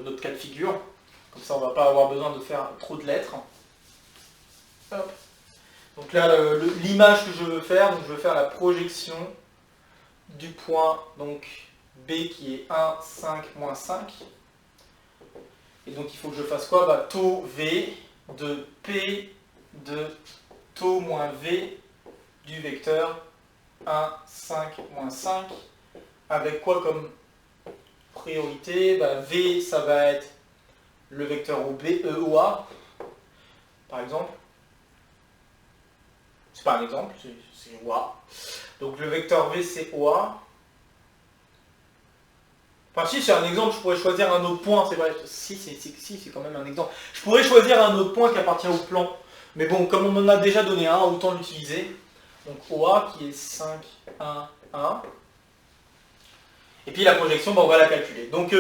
notre cas de figure. Comme ça, on ne va pas avoir besoin de faire trop de lettres. Hop. Donc là, l'image que je veux faire, donc je veux faire la projection du point donc, B qui est 1, 5, moins 5. Et donc il faut que je fasse quoi? Bah, taux V de P de taux moins V du vecteur 1, 5, moins 5. Avec quoi comme priorité? Bah, V, ça va être le vecteur OA, par exemple. C'est pas un exemple, c'est OA. Donc le vecteur V, c'est OA. Enfin, si c'est un exemple, je pourrais choisir un autre point, c'est vrai. Si, c'est quand même un exemple. Je pourrais choisir un autre point qui appartient au plan. Mais bon, comme on en a déjà donné un, autant l'utiliser. Donc OA qui est 5, 1, 1. Et puis la projection, bah, on va la calculer. Donc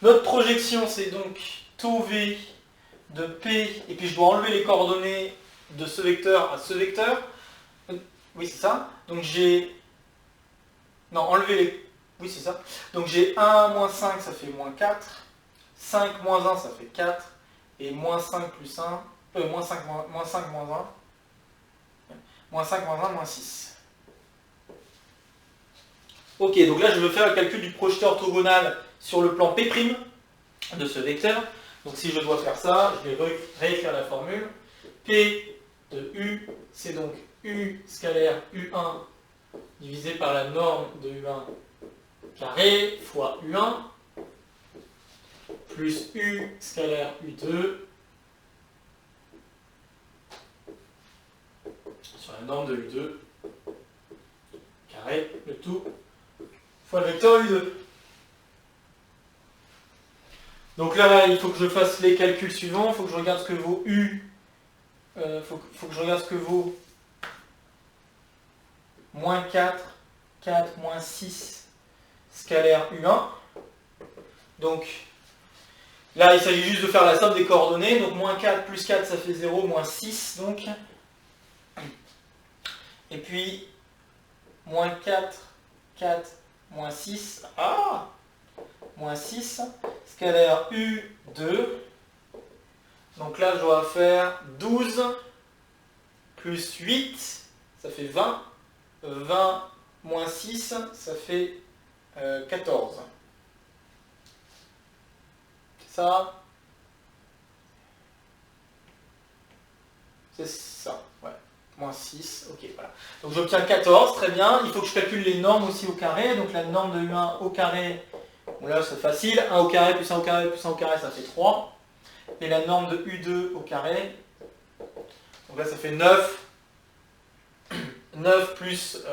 notre projection, c'est donc taux V de P, et puis je dois enlever les coordonnées de ce vecteur à ce vecteur. Oui, c'est ça. Donc j'ai... Non, enlever les... Oui, c'est ça. Donc j'ai 1 moins 5, ça fait moins 4. 5 moins 1, ça fait 4. Et moins 5 plus 1... moins 5 moins 1. Moins 5 moins 1, moins 6. Ok, donc là je veux faire le calcul du projeté orthogonal sur le plan P' de ce vecteur. Donc si je dois faire ça, je vais réécrire la formule. P de U, c'est donc U scalaire U1 divisé par la norme de U1 carré fois U1 plus U scalaire U2 sur la norme de U2 carré, le tout fois le vecteur U2. Donc là, il faut que je fasse les calculs suivants. Il faut que je regarde ce que vaut U. Faut que je regarde ce que vaut moins 4, 4, moins 6 scalaire U1. Donc là, il s'agit juste de faire la somme des coordonnées. Donc moins 4 plus 4, ça fait 0, moins 6 donc. Et puis moins 4, 4, moins 6. Ah, moins 6, scalaire U2. Donc là, je dois faire 12 plus 8, ça fait 20. 20 moins 6, ça fait 14. C'est ça? C'est ça, ouais. Moins 6, ok, voilà. Donc j'obtiens 14, très bien. Il faut que je calcule les normes aussi au carré. Donc la norme de U1 au carré, bon là c'est facile. 1 au carré plus 1 au carré plus 1 au carré, ça fait 3. Et la norme de U2 au carré, donc là ça fait 9. 9 plus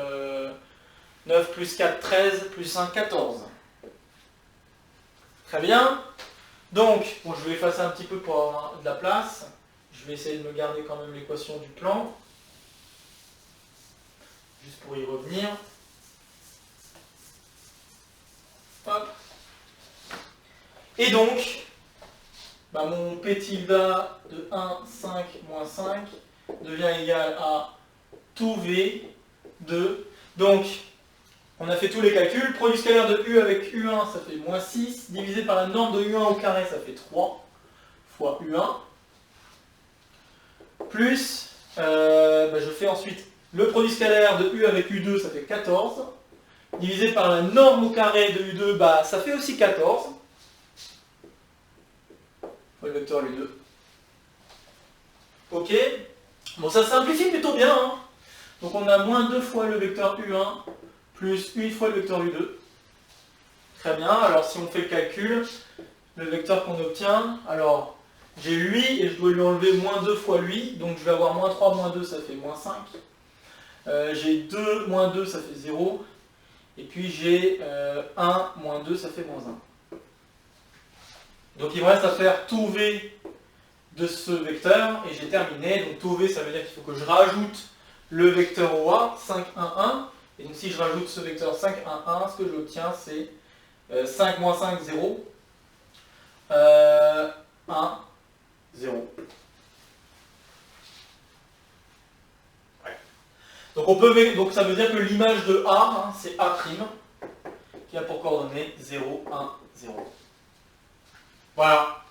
4, 13, plus 1, 14. Très bien. Donc, bon, je vais effacer un petit peu pour avoir de la place. Je vais essayer de me garder quand même l'équation du plan. Juste pour y revenir. Hop. Et donc, bah, mon P tilde de 1, 5, moins 5 devient égal à tout V de... Donc, on a fait tous les calculs. Produit scalaire de U avec U1, ça fait moins 6. Divisé par la norme de U1 au carré, ça fait 3 fois U1. Plus, bah, je fais ensuite le produit scalaire de U avec U2, ça fait 14. Divisé par la norme au carré de U2, bah, ça fait aussi 14. Fois le vecteur U2. Ok. Bon, ça simplifie plutôt bien. Hein. Donc on a moins 2 fois le vecteur U1 plus 1 fois le vecteur U2. Très bien, alors si on fait le calcul, le vecteur qu'on obtient, alors j'ai lui et je dois lui enlever moins 2 fois lui, donc je vais avoir moins 3 moins 2, ça fait moins 5. J'ai 2 moins 2, ça fait 0. Et puis j'ai 1 moins 2, ça fait moins 1. Donc il me reste à faire tout V de ce vecteur et j'ai terminé. Donc tout V, ça veut dire qu'il faut que je rajoute le vecteur OA, 5, 1, 1. Et donc si je rajoute ce vecteur 5, 1, 1, ce que j'obtiens c'est 5 moins 5, 0. 1, 0. Ouais. Donc ça veut dire que l'image de A, hein, c'est A', qui a pour coordonnées 0, 1, 0. Voilà.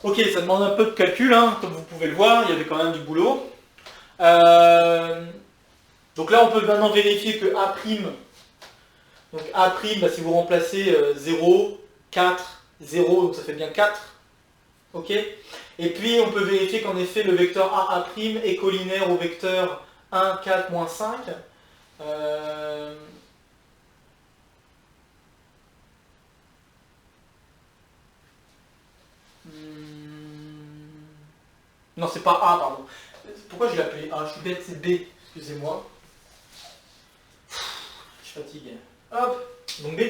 Ok, ça demande un peu de calcul, hein, comme vous pouvez le voir, il y avait quand même du boulot. Donc là, on peut maintenant vérifier que A', Donc A', bah, si vous remplacez 0, 4, 0, donc ça fait bien 4. Ok. Et puis on peut vérifier qu'en effet le vecteur AA' est collinaire au vecteur 1, 4, moins 5. Non, c'est pas A, pardon. Pourquoi je l'ai appelé A? Je suis bête, c'est B, excusez-moi. Je suis fatigué. Hop, donc B'.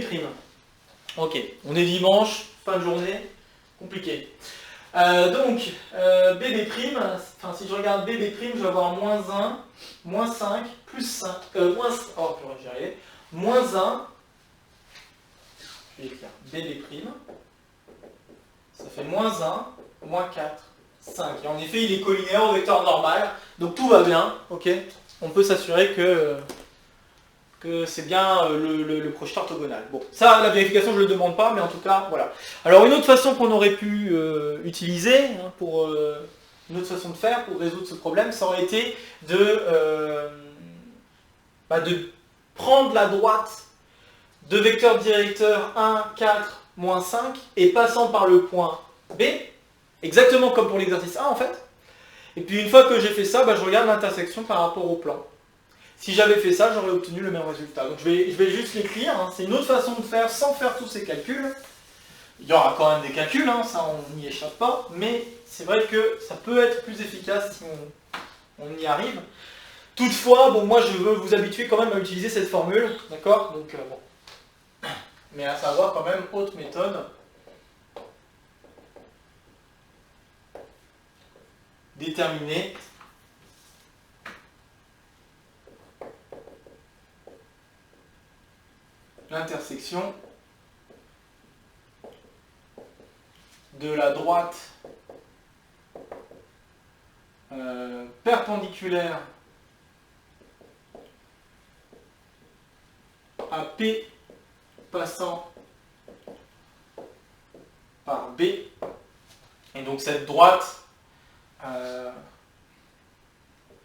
Ok, on est dimanche, fin de journée, compliqué. Donc, BB', enfin si je regarde BB', je vais avoir moins 1, moins 5, plus 5, oh purée, j'y arrivais, moins 1, je vais écrire BB', ça fait moins 1, moins 4, 5. Et en effet, il est collinaire au vecteur normal, donc tout va bien, ok. On peut s'assurer que c'est bien le projeté orthogonal. Bon, ça, la vérification, je ne le demande pas, mais en tout cas, voilà. Alors, une autre façon qu'on aurait pu utiliser, hein, une autre façon de faire pour résoudre ce problème, ça aurait été de prendre la droite de vecteur directeur 1, 4, moins 5, et passant par le point B, exactement comme pour l'exercice 1, en fait. Et puis, une fois que j'ai fait ça, je regarde l'intersection par rapport au plan. Si j'avais fait ça, j'aurais obtenu le même résultat. Donc je vais juste l'écrire, hein. C'est une autre façon de faire sans faire tous ces calculs. Il y aura quand même des calculs, hein, ça on n'y échappe pas, mais c'est vrai que ça peut être plus efficace si on y arrive. Toutefois, bon, moi je veux vous habituer quand même à utiliser cette formule, d'accord? Donc bon. Mais à savoir quand même autre méthode. Déterminer l'intersection de la droite perpendiculaire à P passant par B, et donc cette droite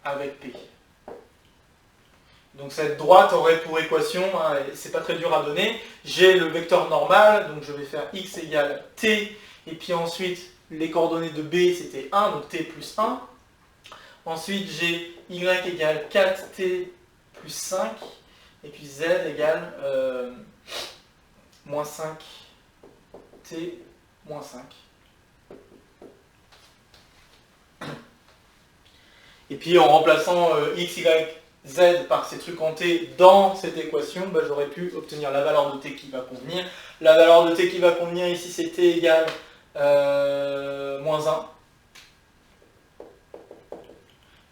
avec P. Donc cette droite aurait pour équation, hein, c'est pas très dur à donner, j'ai le vecteur normal, donc je vais faire x égale t, et puis ensuite les coordonnées de B c'était 1, donc t plus 1. Ensuite j'ai y égale 4t plus 5, et puis z égale moins 5t moins 5. Et puis en remplaçant x, y, z par ces trucs en t dans cette équation, j'aurais pu obtenir la valeur de t qui va convenir. La valeur de t qui va convenir ici, c'est t égale moins 1.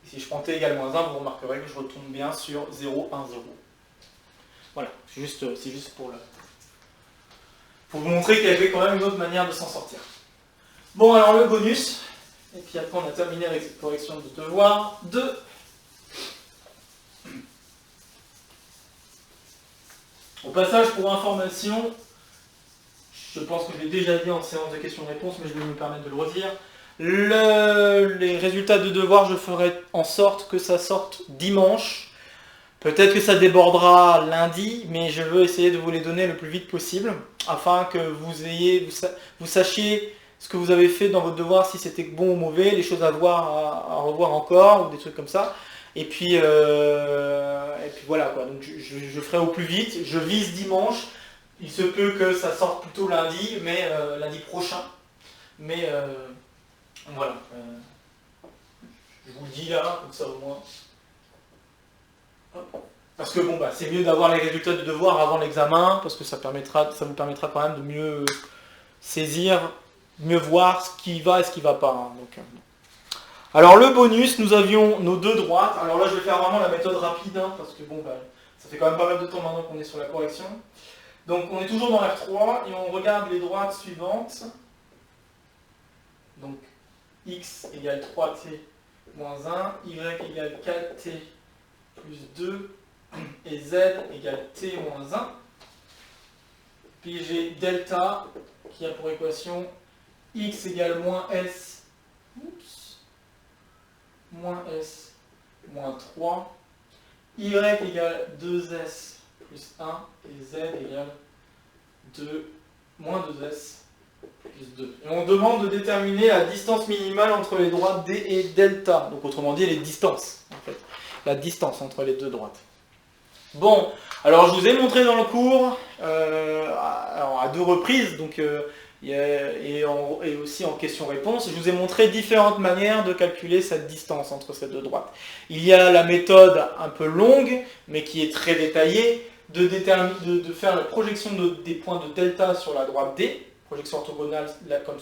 Et si je prends t égale moins 1, vous remarquerez que je retombe bien sur 0, 1, 0. Voilà, c'est juste pour vous montrer qu'il y avait quand même une autre manière de s'en sortir. Bon, alors le bonus, et puis après on a terminé avec cette correction de devoir 2. Au passage, pour information, je pense que je l'ai déjà dit en séance de questions-réponses, mais je vais me permettre de le redire. Les résultats de devoir, je ferai en sorte que ça sorte dimanche. Peut-être que ça débordera lundi, mais je veux essayer de vous les donner le plus vite possible, afin que vous sachiez ce que vous avez fait dans votre devoir, si c'était bon ou mauvais, les choses à revoir encore, ou des trucs comme ça. Et puis voilà quoi, donc je ferai au plus vite, je vise dimanche, il se peut que ça sorte plutôt lundi, mais lundi prochain, mais voilà, je vous le dis là, comme ça au moins. Hop. Parce que bon c'est mieux d'avoir les résultats du devoir avant l'examen, parce que ça vous permettra quand même de mieux saisir, mieux voir ce qui va et ce qui ne va pas. Hein, donc, alors le bonus, nous avions nos deux droites. Alors là je vais faire vraiment la méthode rapide, hein, parce que ça fait quand même pas mal de temps maintenant qu'on est sur la correction. Donc on est toujours dans R3 et on regarde les droites suivantes. Donc x égale 3t moins 1, y égale 4t plus 2 et z égale t moins 1. Puis j'ai delta qui a pour équation x égale moins s, moins s moins 3, y égale 2s plus 1 et z égale 2 moins 2s plus 2. Et on demande de déterminer la distance minimale entre les droites D et delta. Donc autrement dit les distances, en fait. La distance entre les deux droites. Bon, alors je vous ai montré dans le cours, alors à 2 reprises, donc, et aussi en question-réponse, je vous ai montré différentes manières de calculer cette distance entre ces deux droites. Il y a la méthode un peu longue, mais qui est très détaillée, de faire la projection des points de delta sur la droite D, projection orthogonale comme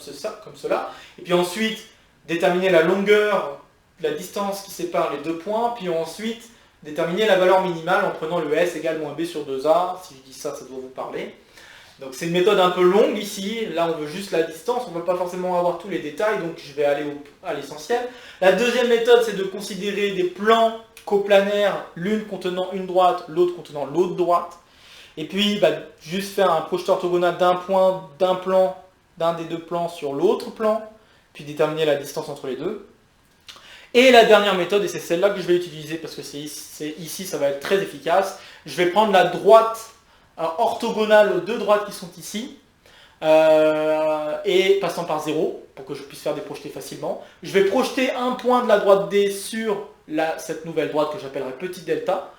cela, et puis ensuite déterminer la longueur, la distance qui sépare les deux points, puis ensuite déterminer la valeur minimale en prenant le S égale moins B sur 2A, si je dis ça, ça doit vous parler. Donc c'est une méthode un peu longue ici, là on veut juste la distance, on ne veut pas forcément avoir tous les détails, donc je vais aller à l'essentiel. La deuxième méthode, c'est de considérer des plans coplanaires, l'une contenant une droite, l'autre contenant l'autre droite. Et puis juste faire un projeté orthogonal d'un point, d'un des deux plans sur l'autre plan, puis déterminer la distance entre les deux. Et la dernière méthode, et c'est celle-là que je vais utiliser parce que ici ça va être très efficace, je vais prendre la droite orthogonale aux deux droites qui sont ici, et passant par 0, pour que je puisse faire des projetés facilement. Je vais projeter un point de la droite D sur cette nouvelle droite que j'appellerai petit delta.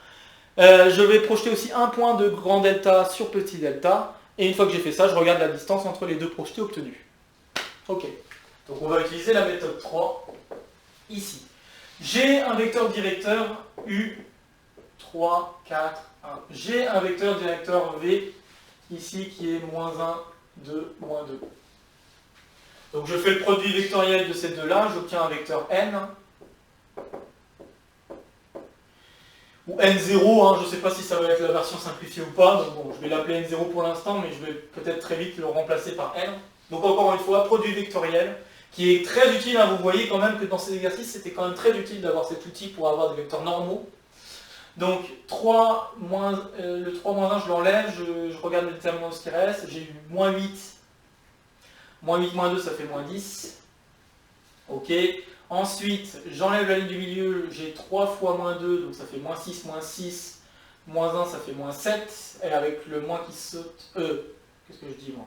Je vais projeter aussi un point de grand delta sur petit delta, et une fois que j'ai fait ça, je regarde la distance entre les deux projetés obtenus. Ok, donc on va utiliser la méthode 3, ici. J'ai un vecteur directeur U, 3, 4, 1. J'ai un vecteur directeur V, ici, qui est moins 1, 2, moins 2. Donc je fais le produit vectoriel de ces deux-là, j'obtiens un vecteur N, ou N0, hein, je ne sais pas si ça va être la version simplifiée ou pas, donc bon, je vais l'appeler N0 pour l'instant, mais je vais peut-être très vite le remplacer par N. Donc encore une fois, produit vectoriel, qui est très utile, hein, vous voyez quand même que dans ces exercices, c'était quand même très utile d'avoir cet outil pour avoir des vecteurs normaux. Donc le 3 moins 1, je l'enlève, je regarde le déterminant de ce qui reste, j'ai eu moins 8, moins 2, ça fait moins 10. Ok. Ensuite, j'enlève la ligne du milieu, j'ai 3 fois moins 2, donc ça fait moins 6, moins 1, ça fait moins 7, et avec le moins qui saute, qu'est-ce que je dis moi?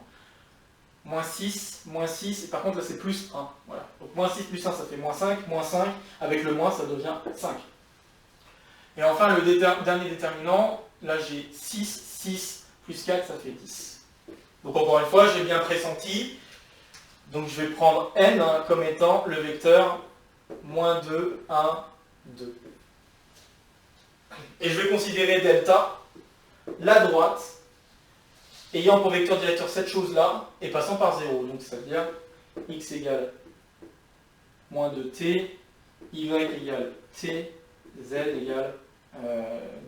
Moins 6, et par contre là c'est plus 1, voilà. Donc moins 6 plus 1, ça fait moins 5, avec le moins ça devient 5. Et enfin le dernier déterminant, là j'ai 6 plus 4, ça fait 10. Donc encore une fois, j'ai bien pressenti, donc je vais prendre n comme étant le vecteur moins 2, 1, 2. Et je vais considérer delta, la droite, ayant pour vecteur directeur cette chose-là, et passant par 0. Donc ça veut dire x égale moins 2t, y égale t, z égale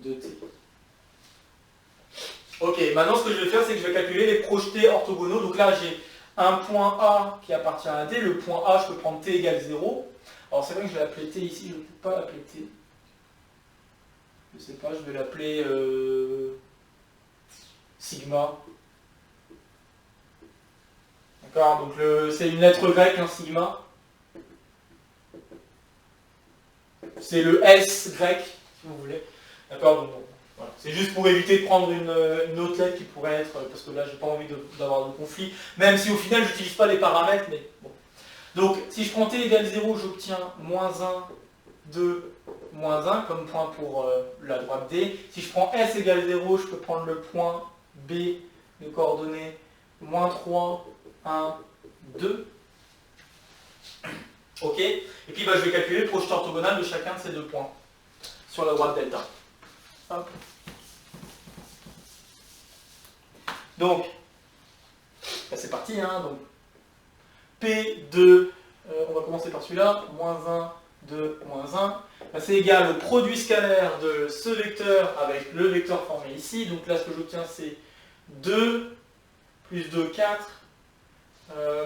2t. Ok, maintenant ce que je vais faire, c'est que je vais calculer les projetés orthogonaux. Donc là, j'ai un point A qui appartient à D. Le point A, je peux prendre t égale 0. Alors c'est vrai que je vais l'appeler t ici, je ne peux pas l'appeler t. Je ne sais pas, je vais l'appeler sigma. D'accord, donc c'est une lettre grecque, un sigma. C'est le S grec, si vous voulez. D'accord, donc bon, voilà. C'est juste pour éviter de prendre une autre lettre qui pourrait être, parce que là j'ai pas envie d'avoir de conflit, même si au final je n'utilise pas les paramètres, mais bon. Donc si je prends t égale 0, j'obtiens moins 1, 2, moins 1 comme point pour la droite D. Si je prends S égale 0, je peux prendre le point B de coordonnées moins 3, 1, 2. Ok. Et puis je vais calculer le projeté orthogonal de chacun de ces deux points sur la droite delta. Hop. Donc, c'est parti. Hein, donc, P2, on va commencer par celui-là, moins 1, 2, moins 1. C'est égal au produit scalaire de ce vecteur avec le vecteur formé ici. Donc là, ce que j'obtiens, c'est 2 plus 2, 4.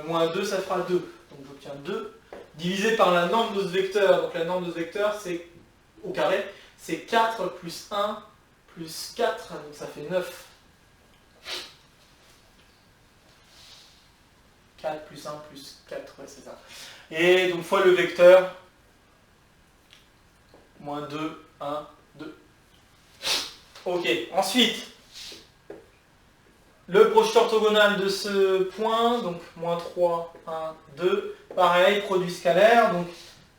Moins 2, ça fera 2. Donc j'obtiens 2. Divisé par la norme de ce vecteur. Donc la norme de ce vecteur, c'est au carré, c'est 4 plus 1 plus 4. Donc ça fait 9. 4 plus 1 plus 4, ouais, c'est ça. Et donc fois le vecteur, moins 2, 1, 2. Ok, ensuite, Le projeté orthogonal de ce point, donc moins 3, 1, 2, pareil, produit scalaire, donc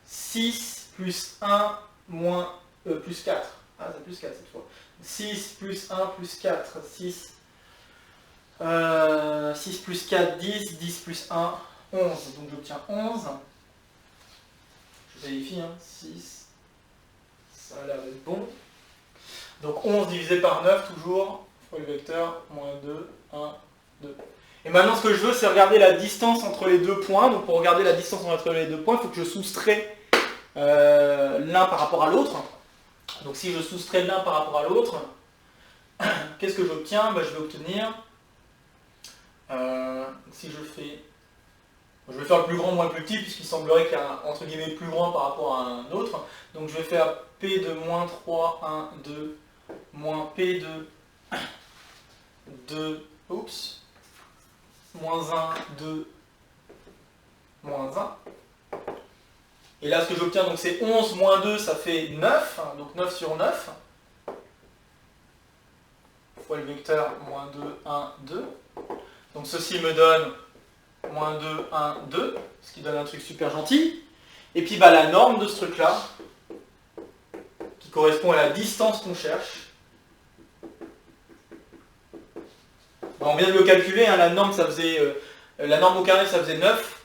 6 plus 1 moins plus 4. Ah, c'est plus 4 cette fois. 6 plus 1 plus 4, 6. 6 plus 4, 10, 10 plus 1, 11. Donc j'obtiens 11. Je vérifie, 6. Ça a l'air d'être bon. Donc 11 divisé par 9 toujours, fois le vecteur, moins 2, 1, 2. Et maintenant ce que je veux c'est regarder la distance entre les deux points. Donc pour regarder la distance entre les deux points, il faut que je soustrais l'un par rapport à l'autre. Donc si je soustrais l'un par rapport à l'autre, qu'est-ce que j'obtiens? Je vais obtenir, si je fais, je vais faire le plus grand moins le plus petit puisqu'il semblerait qu'il y a un entre guillemets plus grand par rapport à un autre. Donc je vais faire P de moins 3, 1, 2, moins P de 2, oups, moins 1, 2, moins 1. Et là, ce que j'obtiens, donc c'est 11 moins 2, ça fait 9, donc 9 sur 9, fois le vecteur, moins 2, 1, 2. Donc ceci me donne moins 2, 1, 2, ce qui donne un truc super gentil. Et puis la norme de ce truc-là, qui correspond à la distance qu'on cherche, on vient de le calculer, la norme ça faisait, la norme au carré ça faisait 9,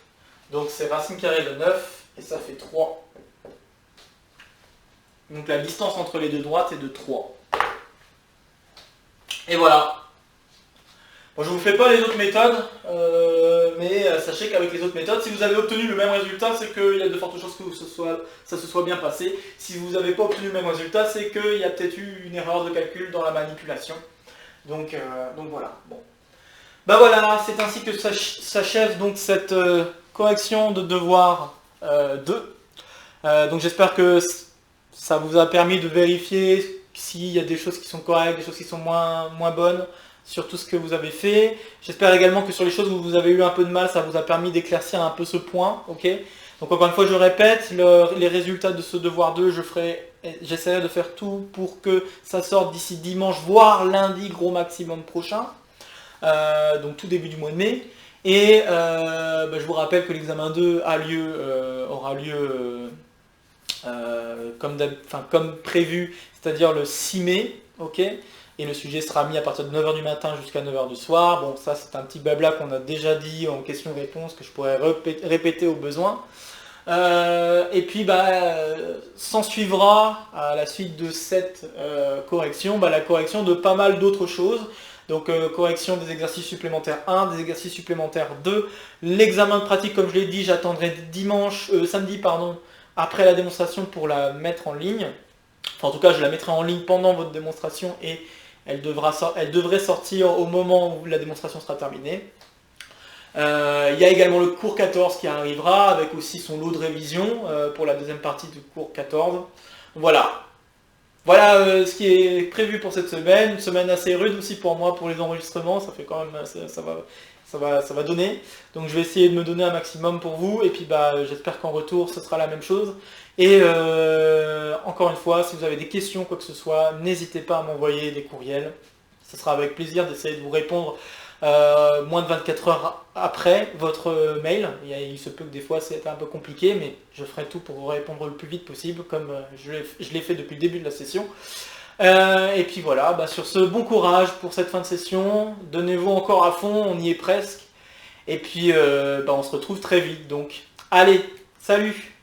donc c'est racine carrée de 9, et ça fait 3. Donc la distance entre les deux droites est de 3. Et voilà. Bon, je ne vous fais pas les autres méthodes, mais sachez qu'avec les autres méthodes, si vous avez obtenu le même résultat, c'est qu'il y a de fortes chances que ça se soit bien passé. Si vous n'avez pas obtenu le même résultat, c'est qu'il y a peut-être eu une erreur de calcul dans la manipulation. Donc voilà. Bon. Voilà, c'est ainsi que s'achève donc cette correction de devoir 2. Donc j'espère que ça vous a permis de vérifier s'il y a des choses qui sont correctes, des choses qui sont moins bonnes sur tout ce que vous avez fait. J'espère également que sur les choses où vous avez eu un peu de mal, ça vous a permis d'éclaircir un peu ce point. Ok. Donc encore une fois, je répète, les résultats de ce devoir 2, j'essaierai de faire tout pour que ça sorte d'ici dimanche, voire lundi, gros maximum prochain. Donc tout début du mois de mai. Et je vous rappelle que l'examen 2 aura lieu comme prévu, c'est-à-dire le 6 mai. Ok. Et le sujet sera mis à partir de 9h du matin jusqu'à 9h du soir. Bon, ça c'est un petit blabla qu'on a déjà dit en question-réponse, que je pourrais répéter au besoin. Et puis s'en suivra à la suite de cette correction, la correction de pas mal d'autres choses. Donc correction des exercices supplémentaires 1, des exercices supplémentaires 2. L'examen de pratique, comme je l'ai dit, j'attendrai samedi après la démonstration pour la mettre en ligne. Enfin, en tout cas, je la mettrai en ligne pendant votre démonstration et elle devrait sortir au moment où la démonstration sera terminée. Il y a également le cours 14 qui arrivera, avec aussi son lot de révision pour la deuxième partie du cours 14. Voilà. Voilà ce qui est prévu pour cette semaine. Une semaine assez rude aussi pour moi pour les enregistrements. Ça fait quand même, ça va donner. Donc je vais essayer de me donner un maximum pour vous. Et puis j'espère qu'en retour ce sera la même chose. Et encore une fois, si vous avez des questions, quoi que ce soit, n'hésitez pas à m'envoyer des courriels. Ce sera avec plaisir d'essayer de vous répondre moins de 24 heures après votre mail. Il se peut que des fois c'est un peu compliqué, mais je ferai tout pour vous répondre le plus vite possible, comme je l'ai fait depuis le début de la session. Et puis voilà, sur ce, bon courage pour cette fin de session. Donnez-vous encore à fond, on y est presque. Et puis on se retrouve très vite. Donc, allez, salut!